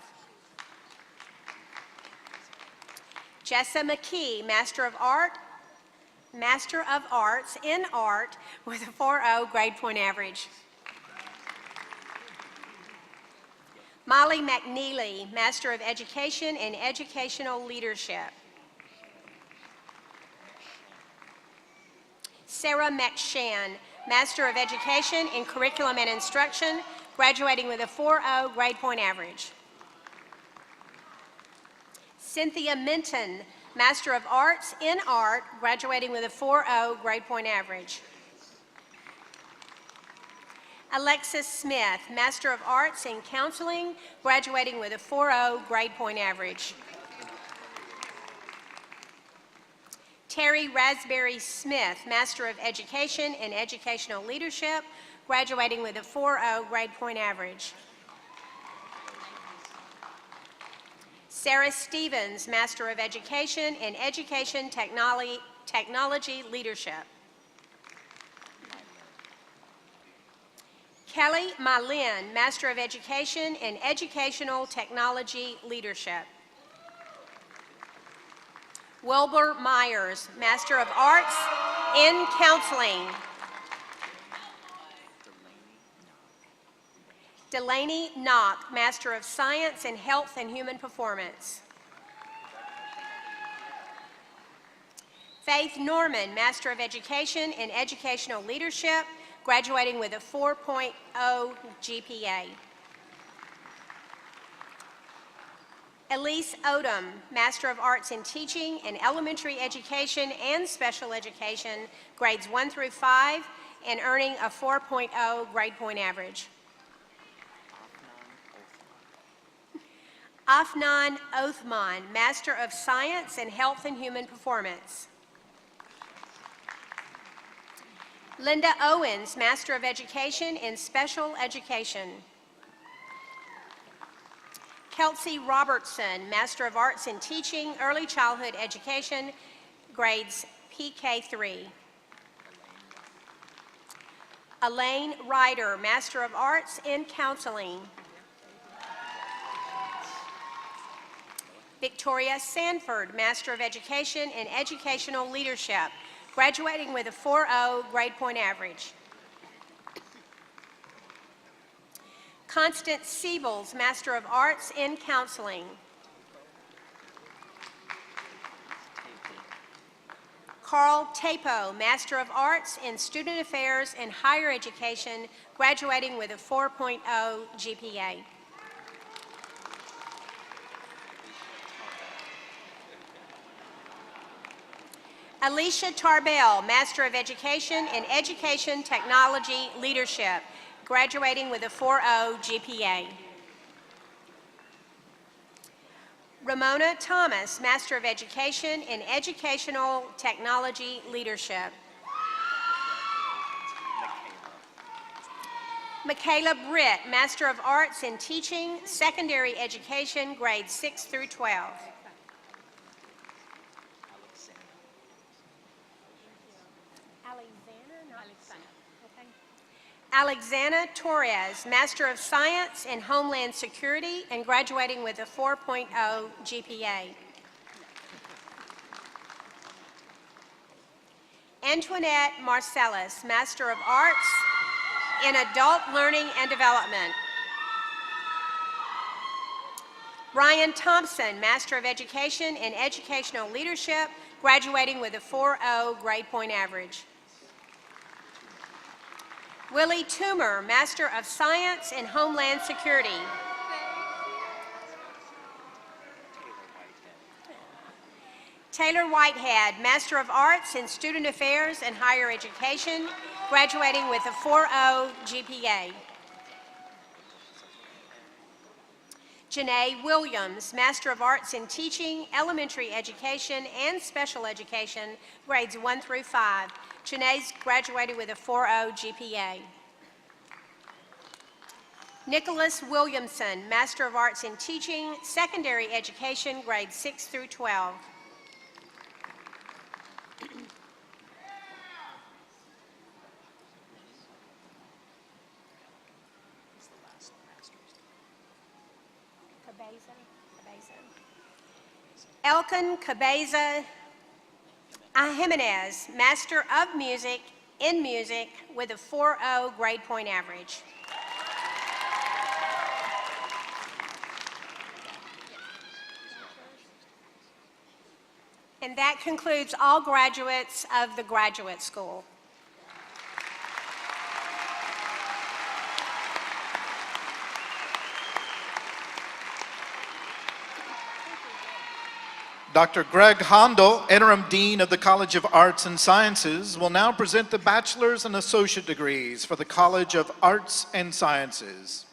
Jessa McKee, Master of Arts in Art with a 4.0 grade point average. Molly McNeely, Master of Education in Educational Leadership. Sarah McShann, Master of Education in Curriculum and Instruction, graduating with a 4.0 grade point average. Cynthia Minton, Master of Arts in Art, graduating with a 4.0 grade point average. Alexis Smith, Master of Arts in Counseling, graduating with a 4.0 grade point average. Terry Raspberry Smith, Master of Education in Educational Leadership, graduating with a 4.0 grade point average. Sarah Stevens, Master of Education in Education Technology Leadership. Kelly Mylin, Master of Education in Educational Technology Leadership. Wilbur Myers, Master of Arts in Counseling. Delaney Knock, Master of Science in Health and Human Performance. Faith Norman, Master of Education in Educational Leadership, graduating with a 4.0 GPA. Elise Odom, Master of Arts in Teaching in Elementary Education and Special Education, grades 1 through 5, and earning a 4.0 grade point average. Afnan Othman, Master of Science in Health and Human Performance. Linda Owens, Master of Education in Special Education. Kelsey Robertson, Master of Arts in Teaching, Early Childhood Education, grades PK3. Elaine Ryder, Master of Arts in Counseling. Victoria Sanford, Master of Education in Educational Leadership, graduating with a 4.0 grade point average. Constance Siebels, Master of Arts in Counseling. Carl Tapo, Master of Arts in Student Affairs and Higher Education, graduating with a 4.0 GPA. Alicia Tarbell, Master of Education in Education Technology Leadership, graduating with a 4.0 GPA. Ramona Thomas, Master of Education in Educational Technology Leadership. Michaela Britt, Master of Arts in Teaching, Secondary Education, grades 6 through 12. Alexandra Torres, Master of Science in Homeland Security and graduating with a 4.0 GPA. Antoinette Marcellus, Master of Arts in Adult Learning and Development. Brian Thompson, Master of Education in Educational Leadership, graduating with a 4.0 grade point average. Willie Toomer, Master of Science in Homeland Security. Taylor Whitehead, Master of Arts in Student Affairs and Higher Education, graduating with a 4.0 GPA. Janae Williams, Master of Arts in Teaching, Elementary Education, and Special Education, grades 1 through 5. Janae's graduated with a 4.0 GPA. Nicholas Williamson, Master of Arts in Teaching, Secondary Education, grades 6 through 12. Elkin Cabeza Jimenez, Master of Music in Music with a 4.0 grade point average. And that concludes all graduates of the Graduate School. Dr. Greg Handel, Interim Dean of the College of Arts and Sciences, will now present the bachelor's and associate degrees for the College of Arts and Sciences.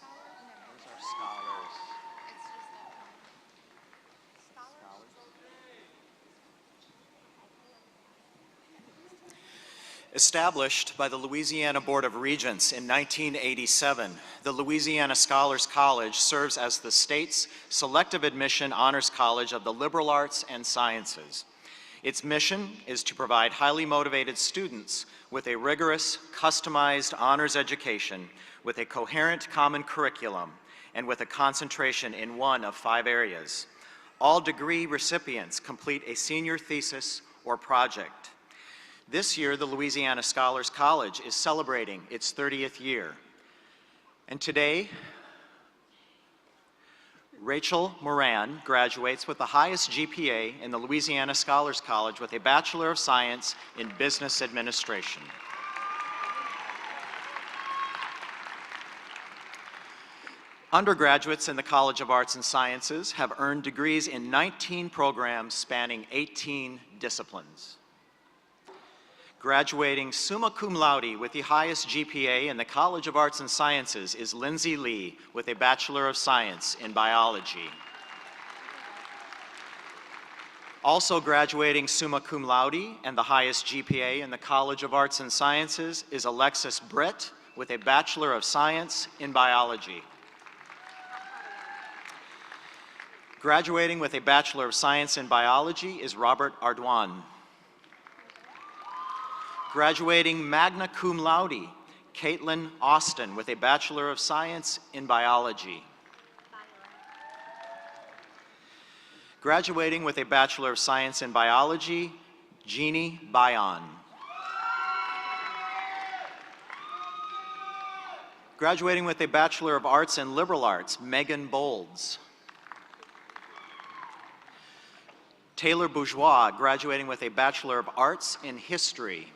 Established by the Louisiana Board of Regents in 1987, the Louisiana Scholars College serves as the state's selective admission honors college of the liberal arts and sciences. Its mission is to provide highly motivated students with a rigorous, customized honors education with a coherent common curriculum and with a concentration in one of 5 areas. All degree recipients complete a senior thesis or project. This year, the Louisiana Scholars College is celebrating its 30th year. And today, Rachel Moran graduates with the highest GPA in the Louisiana Scholars College with a Bachelor of Science in Business Administration. Undergraduates in the College of Arts and Sciences have earned degrees in 19 programs spanning 18 disciplines. Graduating summa cum laude with the highest GPA in the College of Arts and Sciences is Lindsay Lee with a Bachelor of Science in Biology. Also graduating summa cum laude and the highest GPA in the College of Arts and Sciences is Alexis Britt with a Bachelor of Science in Biology. Graduating with a Bachelor of Science in Biology is Robert Ardoin. Graduating magna cum laude, Caitlin Austin with a Bachelor of Science in Biology. Graduating with a Bachelor of Science in Biology, Jeannie Bayon. Graduating with a Bachelor of Arts in Liberal Arts, Megan Bolds. Taylor Bourgeois, graduating with a Bachelor of Arts in History.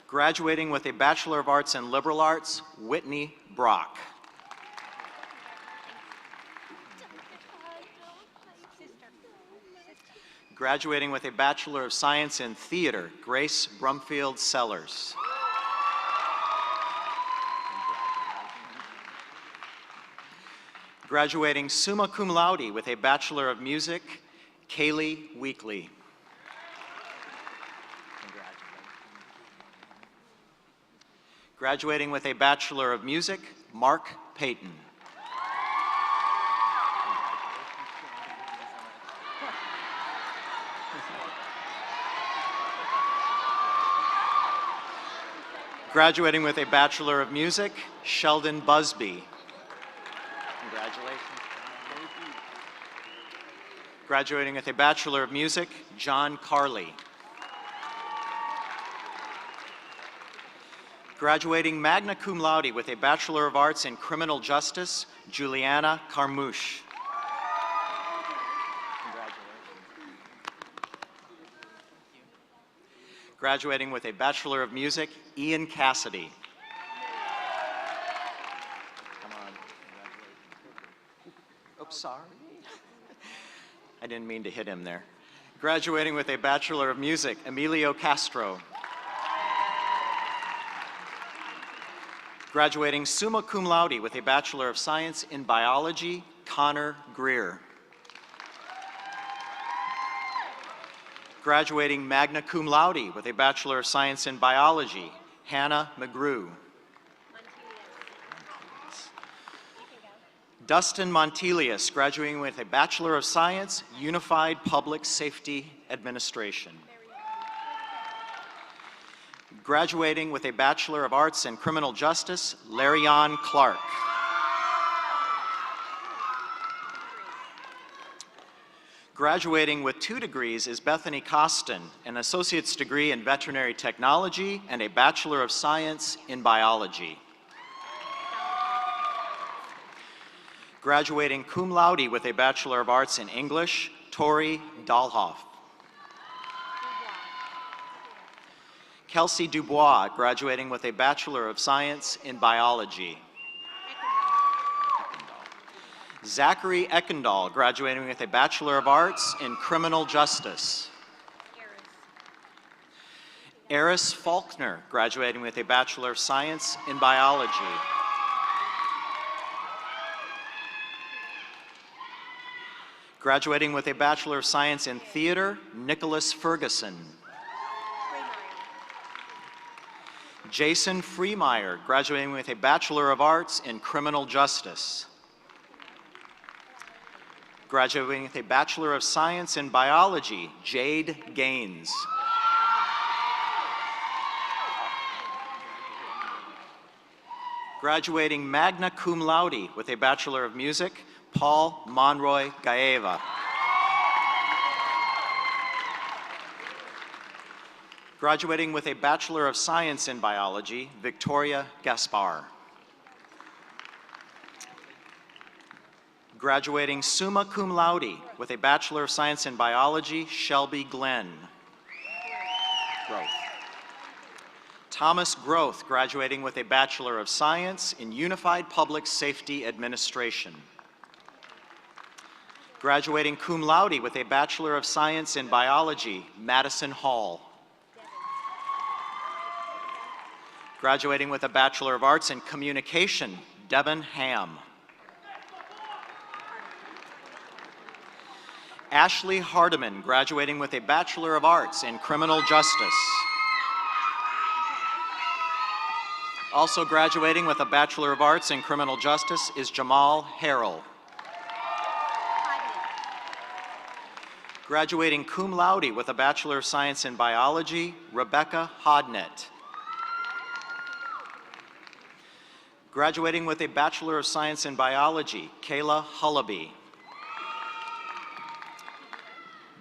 Graduating with a Bachelor of Arts in Liberal Arts, Whitney Brock. Graduating with a Bachelor of Science in Theater, Grace Brumfield Sellers. Graduating summa cum laude with a Bachelor of Music, Kaylee Weekly. Graduating with a Bachelor of Music, Mark Payton. Graduating with a Bachelor of Music, Sheldon Busby. Congratulations. Graduating with a Bachelor of Music, John Carley. Graduating magna cum laude with a Bachelor of Arts in Criminal Justice, Juliana Carmouche. Graduating with a Bachelor of Music, Ian Cassidy. Come on. Oops, sorry. I didn't mean to hit him there. Graduating with a Bachelor of Music, Emilio Castro. Graduating summa cum laude with a Bachelor of Science in Biology, Connor Greer. Graduating magna cum laude with a Bachelor of Science in Biology, Hannah McGrew. Dustin Montelius, graduating with a Bachelor of Science, Unified Public Safety Administration. Graduating with a Bachelor of Arts in Criminal Justice, Larion Clark. Graduating with 2 degrees is Bethany Costin, an associate's degree in veterinary technology and a Bachelor of Science in biology. Graduating cum laude with a Bachelor of Arts in English, Tori Dahlhoff. Kelsey Dubois, graduating with a Bachelor of Science in biology. Zachary Eckendall, graduating with a Bachelor of Arts in Criminal Justice. Eris Faulkner, graduating with a Bachelor of Science in Biology. Graduating with a Bachelor of Science in Theater, Nicholas Ferguson. Jason Freemeyer, graduating with a Bachelor of Arts in Criminal Justice. Graduating with a Bachelor of Science in Biology, Jade Gaines. Graduating magna cum laude with a Bachelor of Music, Paul Monroy Gaeva. Graduating with a Bachelor of Science in Biology, Victoria Gaspar. Graduating summa cum laude with a Bachelor of Science in Biology, Shelby Glenn. Groth. Thomas Groth, graduating with a Bachelor of Science in Unified Public Safety Administration. Graduating cum laude with a Bachelor of Science in Biology, Madison Hall. Graduating with a Bachelor of Arts in Communication, Devin Ham. Ashley Hardiman, graduating with a Bachelor of Arts in Criminal Justice. Also graduating with a Bachelor of Arts in Criminal Justice is Jamal Harrell. Graduating cum laude with a Bachelor of Science in Biology, Rebecca Hodnett. Graduating with a Bachelor of Science in Biology, Kayla Hullaby.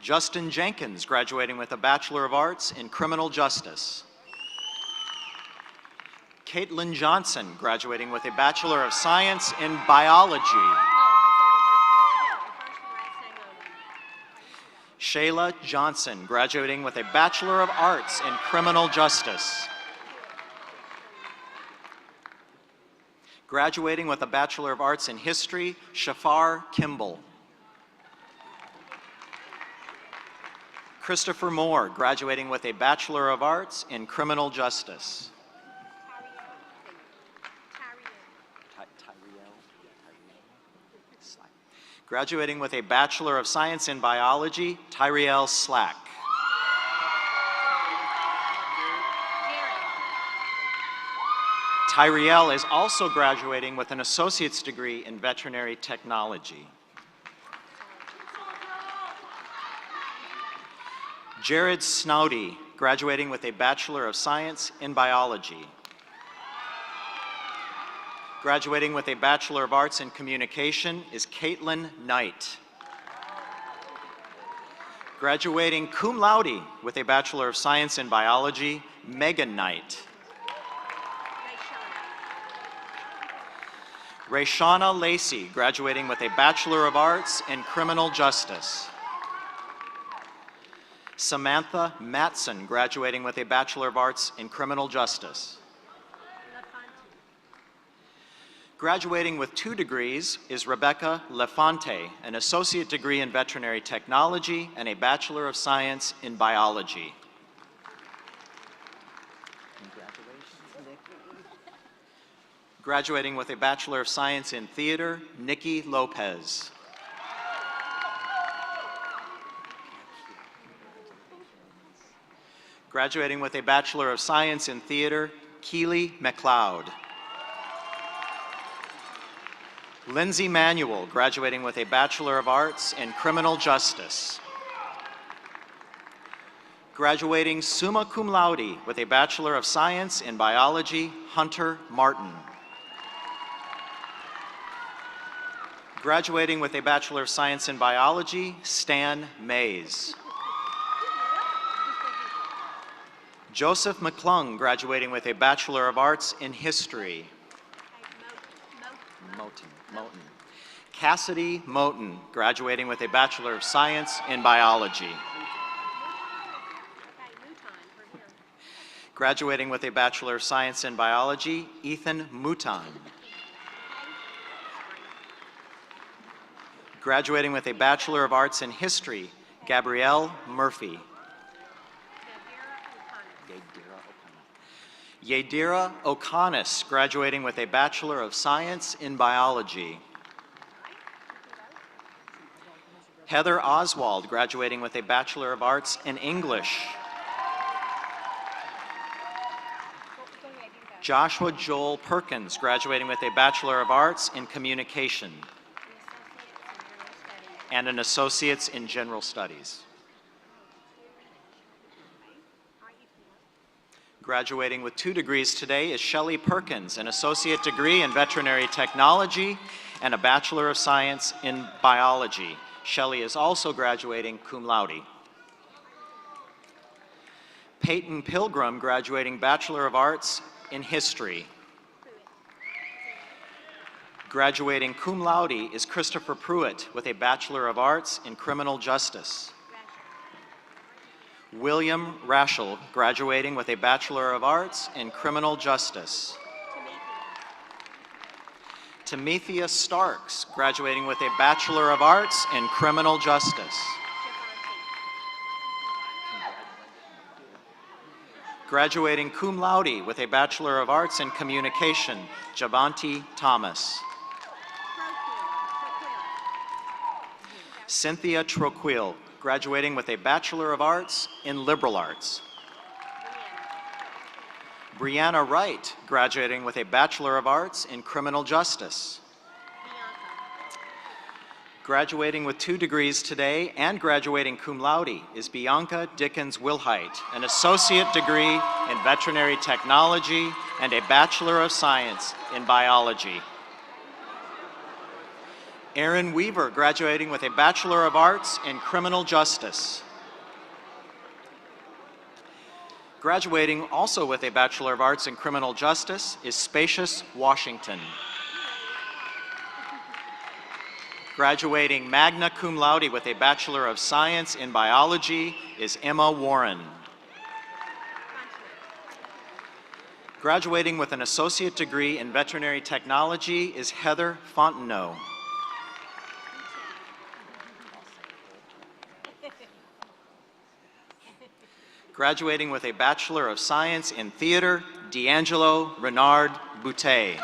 Justin Jenkins, graduating with a Bachelor of Arts in Criminal Justice. Caitlin Johnson, graduating with a Bachelor of Science in Biology. Shayla Johnson, graduating with a Bachelor of Arts in Criminal Justice. Graduating with a Bachelor of Arts in History, Shafar Kimball. Christopher Moore, graduating with a Bachelor of Arts in Criminal Justice. Graduating with a Bachelor of Science in Biology, Tyriel Slack. Tyriel is also graduating with an associate's degree in veterinary technology. Jared Snowdy, graduating with a Bachelor of Science in Biology. Graduating with a Bachelor of Arts in Communication is Caitlin Knight. Graduating cum laude with a Bachelor of Science in Biology, Megan Knight. Rayshana Lacey, graduating with a Bachelor of Arts in Criminal Justice. Samantha Matson, graduating with a Bachelor of Arts in Criminal Justice. Graduating with 2 degrees is Rebecca Lefante, an associate degree in veterinary technology and a Bachelor of Science in Biology. Graduating with a Bachelor of Science in Theater, Nikki Lopez. Graduating with a Bachelor of Science in Theater, Keely McLeod. Lindsay Manuel, graduating with a Bachelor of Arts in Criminal Justice. Graduating summa cum laude with a Bachelor of Science in Biology, Hunter Martin. Graduating with a Bachelor of Science in Biology, Stan Mays. Joseph McClung, graduating with a Bachelor of Arts in History. Moten. Cassidy Moten, graduating with a Bachelor of Science in Biology. Graduating with a Bachelor of Science in Biology, Ethan Mouton. Graduating with a Bachelor of Arts in History, Gabrielle Murphy. Yadira O'Connor, graduating with a Bachelor of Science in Biology. Heather Oswald, graduating with a Bachelor of Arts in English. Joshua Joel Perkins, graduating with a Bachelor of Arts in Communication and an Associate's in General Studies. Graduating with 2 degrees today is Shelley Perkins, an associate degree in veterinary technology and a Bachelor of Science in biology. Shelley is also graduating cum laude. Peyton Pilgrim, graduating Bachelor of Arts in history. Graduating cum laude is Christopher Pruitt with a Bachelor of Arts in criminal justice. William Raschel, graduating with a Bachelor of Arts in Criminal Justice. Timethia Starks, graduating with a Bachelor of Arts in Criminal Justice. Graduating cum laude with a Bachelor of Arts in Communication, Javanti Thomas. Cynthia Troquil, graduating with a Bachelor of Arts in Liberal Arts. Brianna Wright, graduating with a Bachelor of Arts in Criminal Justice. Graduating with 2 degrees today and graduating cum laude is Bianca Dickens Wilhite, an associate degree in veterinary technology and a Bachelor of Science in biology. Erin Weaver, graduating with a Bachelor of Arts in Criminal Justice. Graduating also with a Bachelor of Arts in Criminal Justice is Spacious Washington. Graduating magna cum laude with a Bachelor of Science in biology is Emma Warren. Graduating with an associate degree in veterinary technology is Heather Fontenot. Graduating with a Bachelor of Science in Theater, D'Angelo Renard Boutte.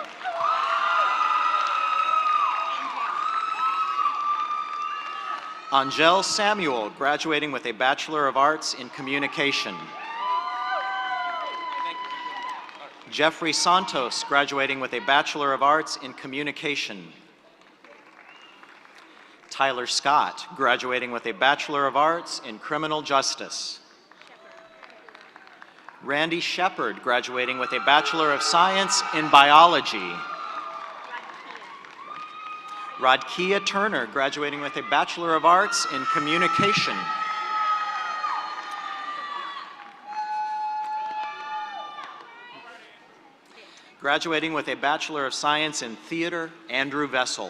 Angel Samuel, graduating with a Bachelor of Arts in Communication. Jeffrey Santos, graduating with a Bachelor of Arts in Communication. Tyler Scott, graduating with a Bachelor of Arts in Criminal Justice. Randy Shepard, graduating with a Bachelor of Science in Biology. Rodkia Turner, graduating with a Bachelor of Arts in Communication. Graduating with a Bachelor of Science in Theater, Andrew Vessel.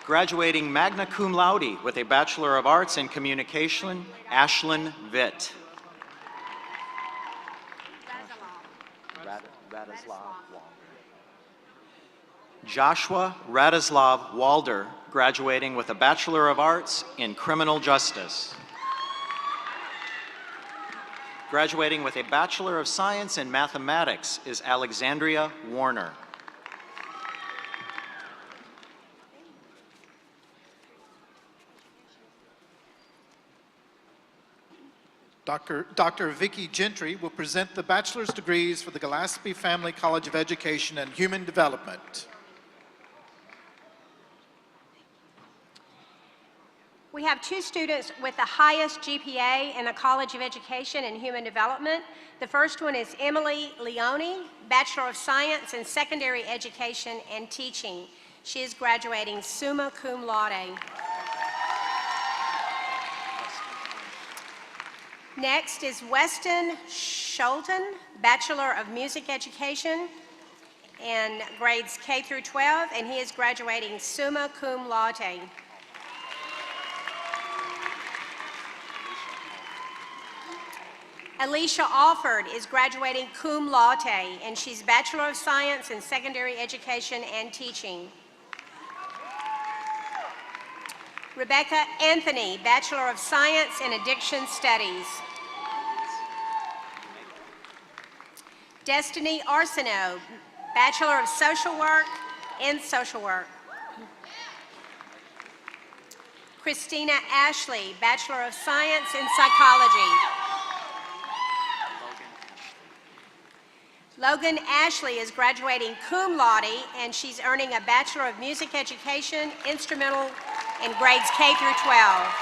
Graduating magna cum laude with a Bachelor of Arts in Communication, Ashlyn Vitt. Joshua Radislav Walder, graduating with a Bachelor of Arts in Criminal Justice. Graduating with a Bachelor of Science in Mathematics is Alexandria Warner. Dr. Vicki Gentry will present the bachelor's degrees for the Gillespie Family College of Education and Human Development. We have 2 students with the highest GPA in the College of Education and Human Development. The first one is Emily Leone, Bachelor of Science in Secondary Education and Teaching. She is graduating summa cum laude. Next is Weston Scholten, Bachelor of Music Education in grades K through 12, and he is graduating summa cum laude. Alicia Alford is graduating cum laude, and she's Bachelor of Science in Secondary Education and Teaching. Rebecca Anthony, Bachelor of Science in Addiction Studies. Destiny Arsenault, Bachelor of Social Work in Social Work. Christina Ashley, Bachelor of Science in Psychology. Logan Ashley is graduating cum laude, and she's earning a Bachelor of Music Education, instrumental in grades K through 12.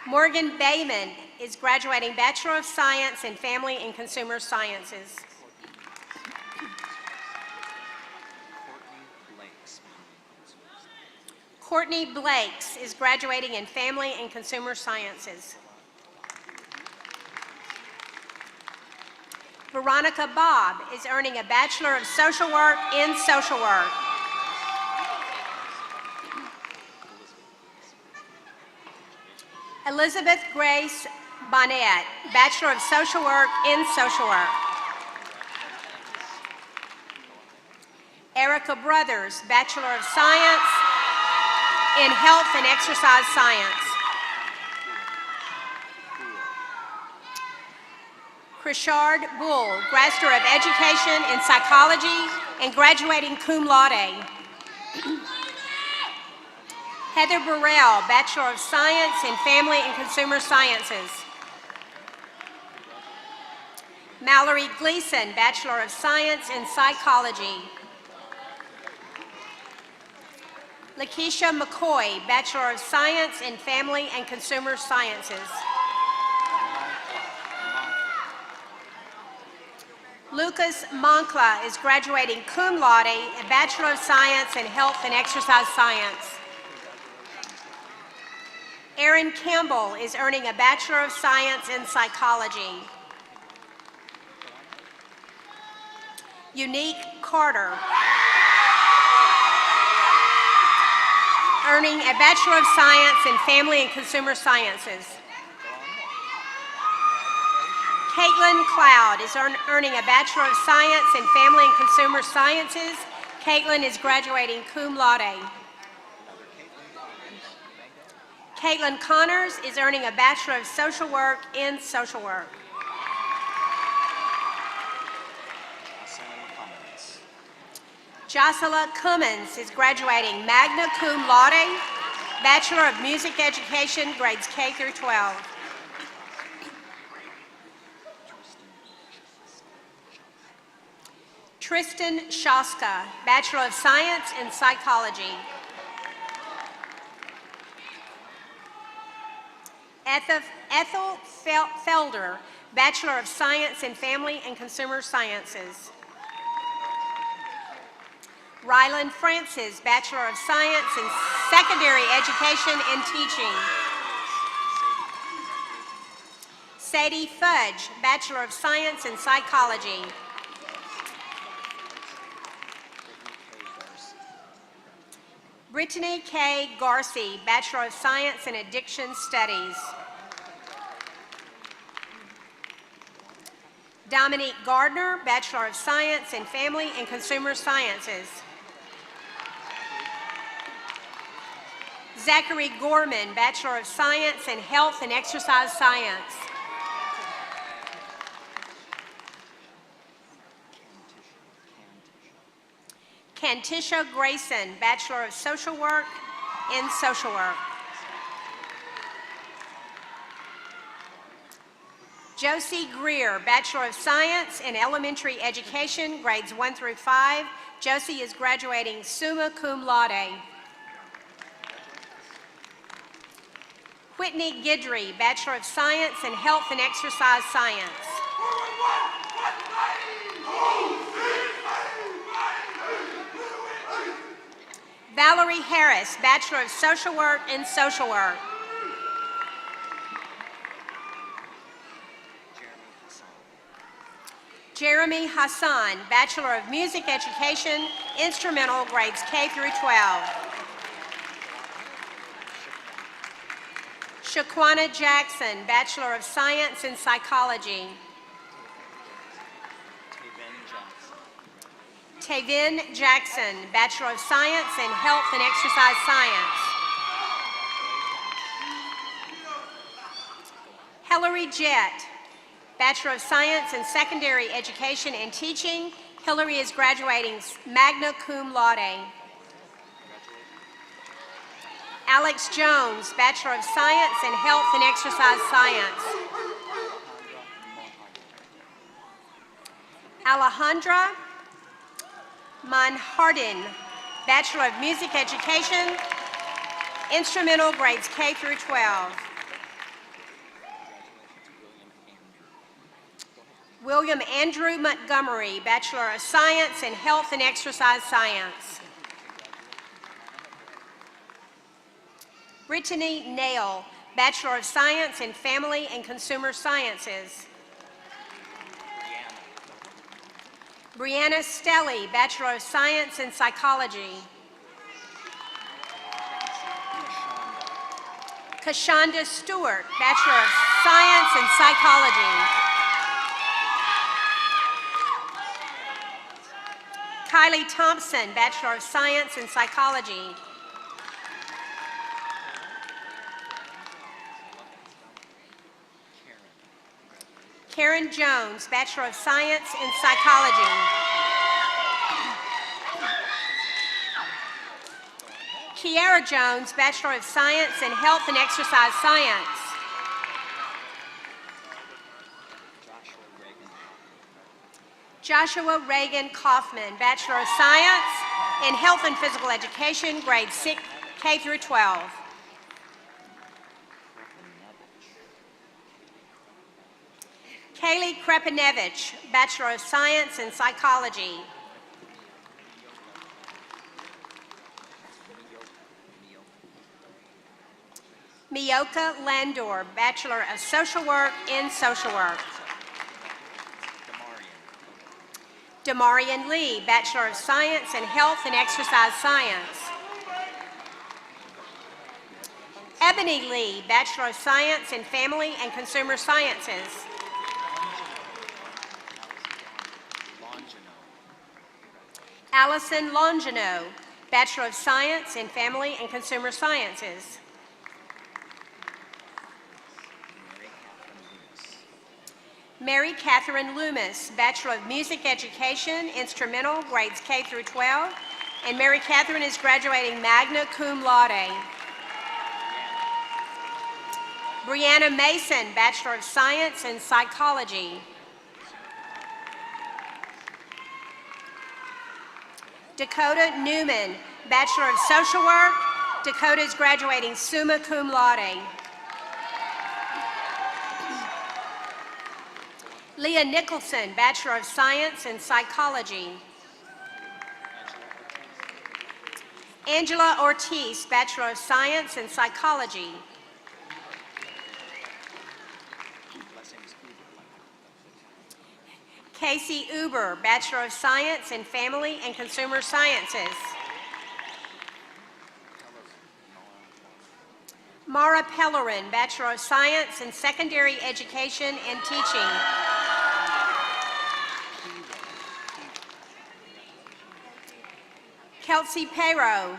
Morgan Bayman is graduating Bachelor of Science in Family and Consumer Sciences. Courtney Blakes is graduating in Family and Consumer Sciences. Veronica Bobb is earning a Bachelor of Social Work in Social Work. Elizabeth Grace Bonnet, Bachelor of Social Work in Social Work. Erica Brothers, Bachelor of Science in Health and Exercise Science. Krishard Bull, Master of Education in Psychology and graduating cum laude. Heather Burrell, Bachelor of Science in Family and Consumer Sciences. Mallory Gleason, Bachelor of Science in Psychology. Lakeisha McCoy, Bachelor of Science in Family and Consumer Sciences. Lucas Moncla is graduating cum laude, a Bachelor of Science in Health and Exercise Science. Erin Campbell is earning a Bachelor of Science in Psychology. Unique Carter, earning a Bachelor of Science in Family and Consumer Sciences. Caitlin Cloud is earning a Bachelor of Science in Family and Consumer Sciences. Caitlin is graduating cum laude. Caitlin Connors is earning a Bachelor of Social Work in Social Work. Jocelyn Cummins is graduating magna cum laude, Bachelor of Music Education, grades K through 12. Tristan Shaska, Bachelor of Science in Psychology. Ethel Felder, Bachelor of Science in Family and Consumer Sciences. Ryland Francis, Bachelor of Science in Secondary Education and Teaching. Sadie Fudge, Bachelor of Science in Psychology. Brittany K. Garcia, Bachelor of Science in Addiction Studies. Dominique Gardner, Bachelor of Science in Family and Consumer Sciences. Zachary Gorman, Bachelor of Science in Health and Exercise Science. Cantisha Grayson, Bachelor of Social Work in Social Work. Josie Greer, Bachelor of Science in Elementary Education, grades 1 through 5. Josie is graduating summa cum laude. Whitney Guidry, Bachelor of Science in Health and Exercise Science. Valerie Harris, Bachelor of Social Work in Social Work. Jeremy Hassan, Bachelor of Music Education, Instrumental, grades K through 12. Shaquana Jackson, Bachelor of Science in Psychology. Tavin Jackson, Bachelor of Science in Health and Exercise Science. Hillary Jett, Bachelor of Science in Secondary Education and Teaching. Hillary is graduating magna cum laude. Alex Jones, Bachelor of Science in Health and Exercise Science. Alejandra Manhardin, Bachelor of Music Education, Instrumental, grades K through 12. William Andrew Montgomery, Bachelor of Science in Health and Exercise Science. Brittany Nail, Bachelor of Science in Family and Consumer Sciences. Brianna Stelly, Bachelor of Science in Psychology. Kashonda Stewart, Bachelor of Science in Psychology. Kylie Thompson, Bachelor of Science in Psychology. Karen Jones, Bachelor of Science in Psychology. Kiara Jones, Bachelor of Science in Health and Exercise Science. Joshua Reagan Kaufman, Bachelor of Science in Health and Physical Education, grades K through 12. Kaylee Krepanevich, Bachelor of Science in Psychology. Miyoka Landor, Bachelor of Social Work in Social Work. Damarian Lee, Bachelor of Science in Health and Exercise Science. Ebony Lee, Bachelor of Science in Family and Consumer Sciences. Allison Longino, Bachelor of Science in Family and Consumer Sciences. Mary Catherine Loomis, Bachelor of Music Education, Instrumental, grades K through 12. And Mary Catherine is graduating magna cum laude. Brianna Mason, Bachelor of Science in Psychology. Dakota Newman, Bachelor of Social Work. Dakota is graduating summa cum laude. Leah Nicholson, Bachelor of Science in Psychology. Angela Ortiz, Bachelor of Science in Psychology. Casey Uber, Bachelor of Science in Family and Consumer Sciences. Mara Pellerin, Bachelor of Science in Secondary Education and Teaching. Kelsey Pero,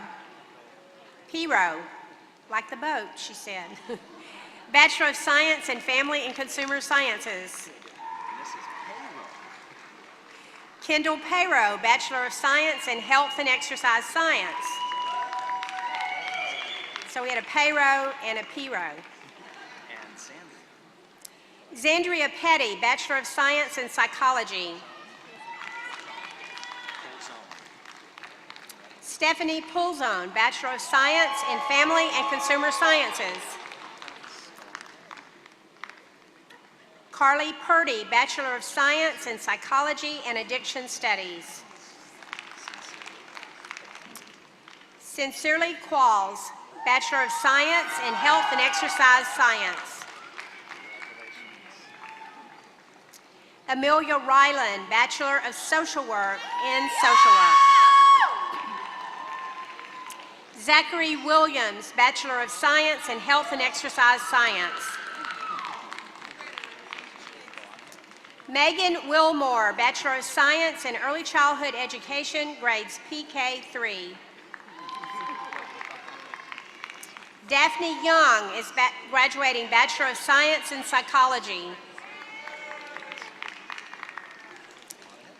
like the boat, she said. Bachelor of Science in Family and Consumer Sciences. Kendall Pero, Bachelor of Science in Health and Exercise Science. So we had a Pero and a Pero. Zandria Petty, Bachelor of Science in Psychology. Stephanie Pulzone, Bachelor of Science in Family and Consumer Sciences. Carly Purdy, Bachelor of Science in Psychology and Addiction Studies. Sincerely Qualls, Bachelor of Science in Health and Exercise Science. Amelia Ryland, Bachelor of Social Work in Social Work. Zachary Williams, Bachelor of Science in Health and Exercise Science. Megan Wilmore, Bachelor of Science in Early Childhood Education, grades PK3. Daphne Young is graduating Bachelor of Science in Psychology.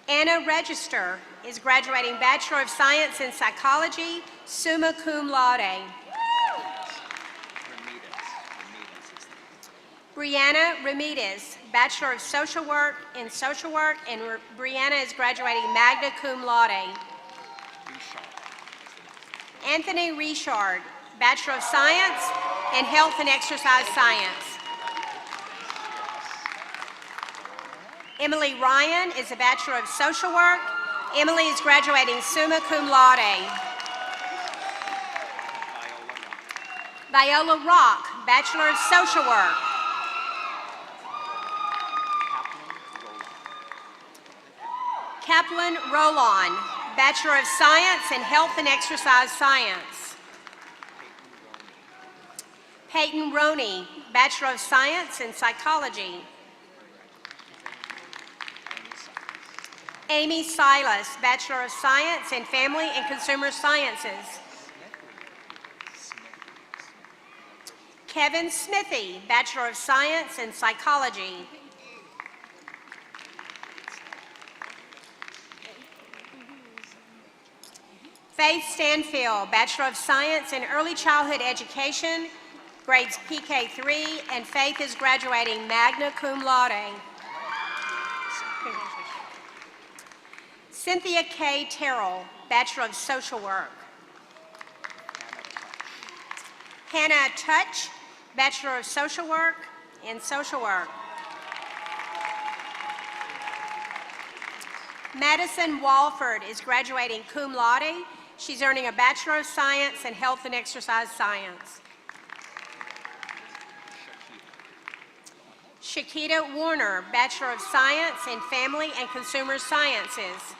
Anna Register is graduating Bachelor of Science in Psychology, summa cum laude. Brianna Ramirez, Bachelor of Social Work in Social Work, and Brianna is graduating magna cum laude. Anthony Richard, Bachelor of Science in Health and Exercise Science. Emily Ryan is a Bachelor of Social Work. Emily is graduating summa cum laude. Viola Rock, Bachelor of Social Work. Kaplan Roland, Bachelor of Science in Health and Exercise Science. Peyton Roney, Bachelor of Science in Psychology. Amy Silas, Bachelor of Science in Family and Consumer Sciences. Kevin Smithy, Bachelor of Science in Psychology. Faith Stanfield, Bachelor of Science in Early Childhood Education, grades PK3, and Faith is graduating magna cum laude. Cynthia K. Terrell, Bachelor of Social Work. Hannah Touch, Bachelor of Social Work in Social Work. Madison Walford is graduating cum laude. She's earning a Bachelor of Science in Health and Exercise Science. Shakita Warner, Bachelor of Science in Family and Consumer Sciences.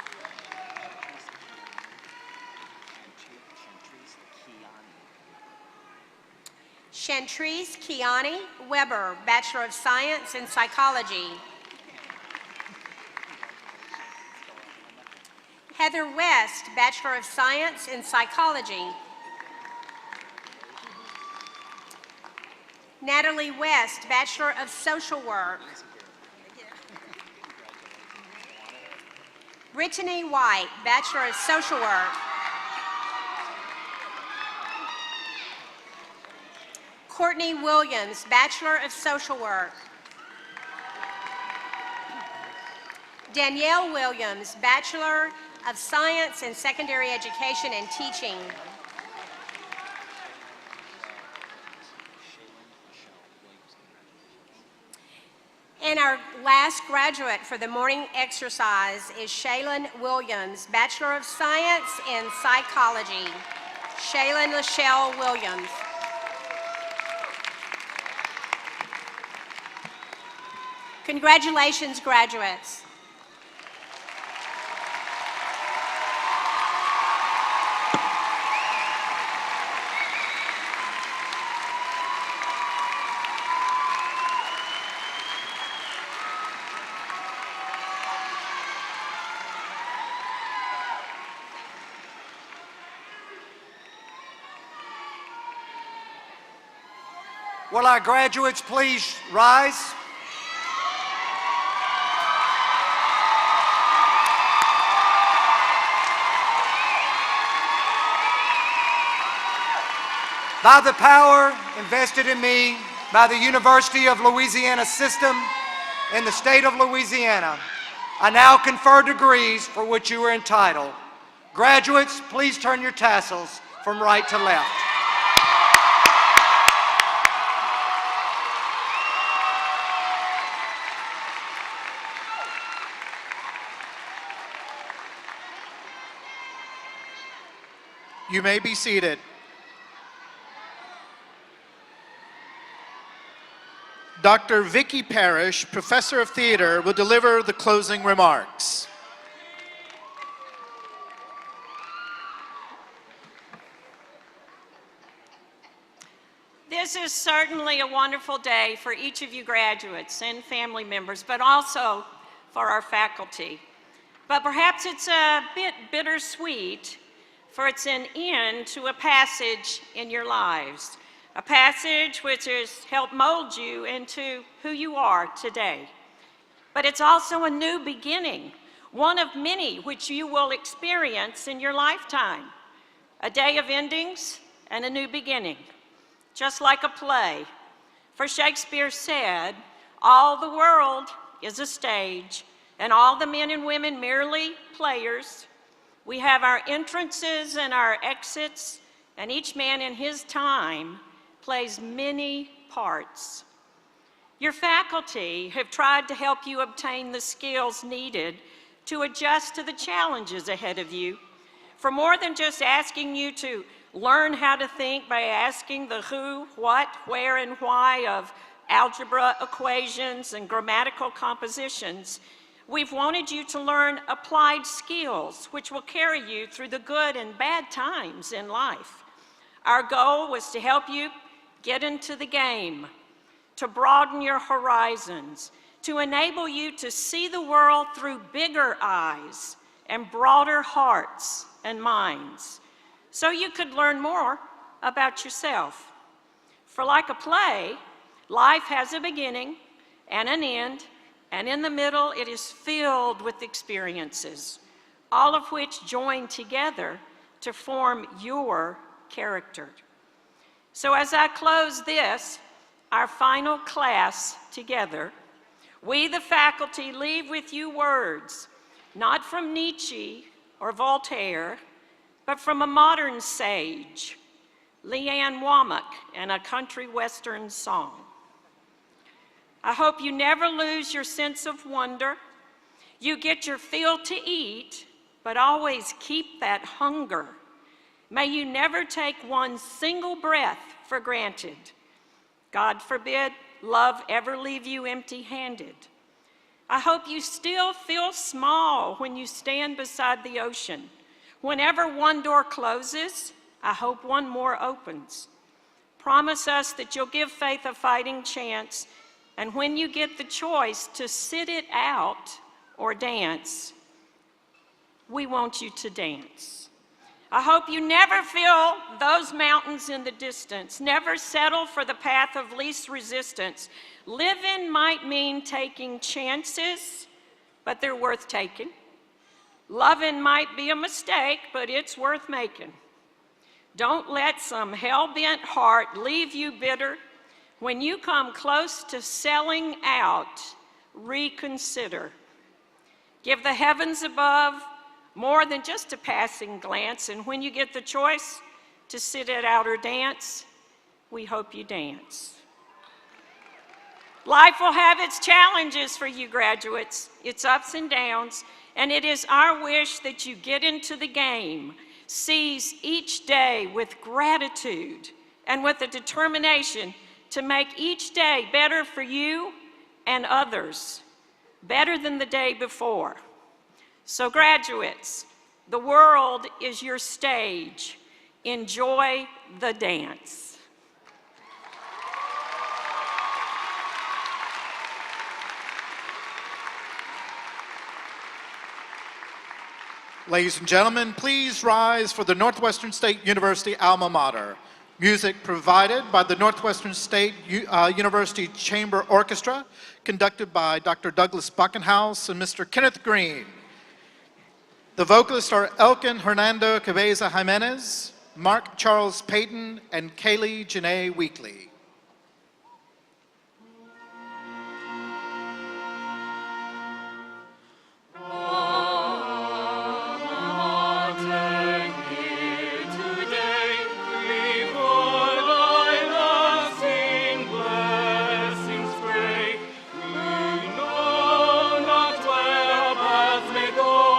Chantrice Kiani Weber, Bachelor of Science in Psychology. Heather West, Bachelor of Science in Psychology. Natalie West, Bachelor of Social Work. Brittany White, Bachelor of Social Work. Courtney Williams, Bachelor of Social Work. Danielle Williams, Bachelor of Science in Secondary Education and Teaching. And our last graduate for the morning exercise is Shaylin Williams, Bachelor of Science in Psychology. Shaylin Lachelle Williams. Congratulations, graduates. Will our graduates please rise? By the power invested in me by the University of Louisiana system in the state of Louisiana, I now confer degrees for which you are entitled. Graduates, please turn your tassels from right to left. You may be seated. Dr. Vicki Parrish, Professor of Theater, will deliver the closing remarks. This is certainly a wonderful day for each of you graduates and family members, but also for our faculty. But perhaps it's a bit bittersweet, for it's an end to a passage in your lives, a passage which has helped mold you into who you are today. But it's also a new beginning, one of many which you will experience in your lifetime, a day of endings and a new beginning. Just like a play, For Shakespeare said, "All the world is a stage, and all the men and women merely players. We have our entrances and our exits, and each man in his time plays many parts." Your faculty have tried to help you obtain the skills needed to adjust to the challenges ahead of you. For more than just asking you to learn how to think by asking the who, what, where, and why of algebra equations and grammatical compositions, we've wanted you to learn applied skills which will carry you through the good and bad times in life. Our goal was to help you get into the game, to broaden your horizons, to enable you to see the world through bigger eyes and broader hearts and minds, so you could learn more about yourself. For like a play, life has a beginning and an end, and in the middle it is filled with experiences, all of which join together to form your character. So as I close this, our final class together, we, the faculty, leave with you words, not from Nietzsche or Voltaire, but from a modern sage, Leanne Womack, and a country western song. I hope you never lose your sense of wonder. You get your fill to eat, but always keep that hunger. May you never take one single breath for granted. God forbid love ever leave you empty-handed. I hope you still feel small when you stand beside the ocean. Whenever one door closes, I hope one more opens. Promise us that you'll give faith a fighting chance, and when you get the choice to sit it out or dance, we want you to dance. I hope you never feel those mountains in the distance. Never settle for the path of least resistance. Living might mean taking chances, but they're worth taking. Loving might be a mistake, but it's worth making. Don't let some hell-bent heart leave you bitter. When you come close to selling out, reconsider. Give the heavens above more than just a passing glance, and when you get the choice to sit it out or dance, we hope you dance. Life will have its challenges for you graduates, its ups and downs, and it is our wish that you get into the game, seize each day with gratitude and with a determination to make each day better for you and others, better than the day before. So graduates, the world is your stage. Enjoy the dance. Ladies and gentlemen, please rise for the Northwestern State University alma mater. Music provided by the Northwestern State University Chamber Orchestra, conducted by Dr. Douglas Buckenhouse and Mr. Kenneth Green. The vocalists are Elkin Hernando Cabeza Jimenez, Mark Charles Payton, and Kaylee Janae Weekly. Go.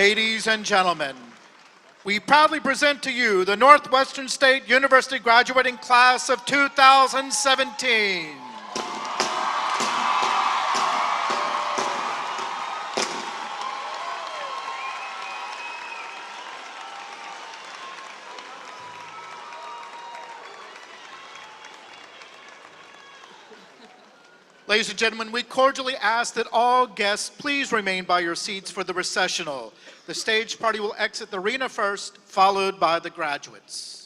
Ladies and gentlemen, we proudly present to you the Northwestern State University graduating class of 2017. Ladies and gentlemen, we cordially ask that all guests please remain by your seats for the recessional. The stage party will exit the arena first, followed by the graduates.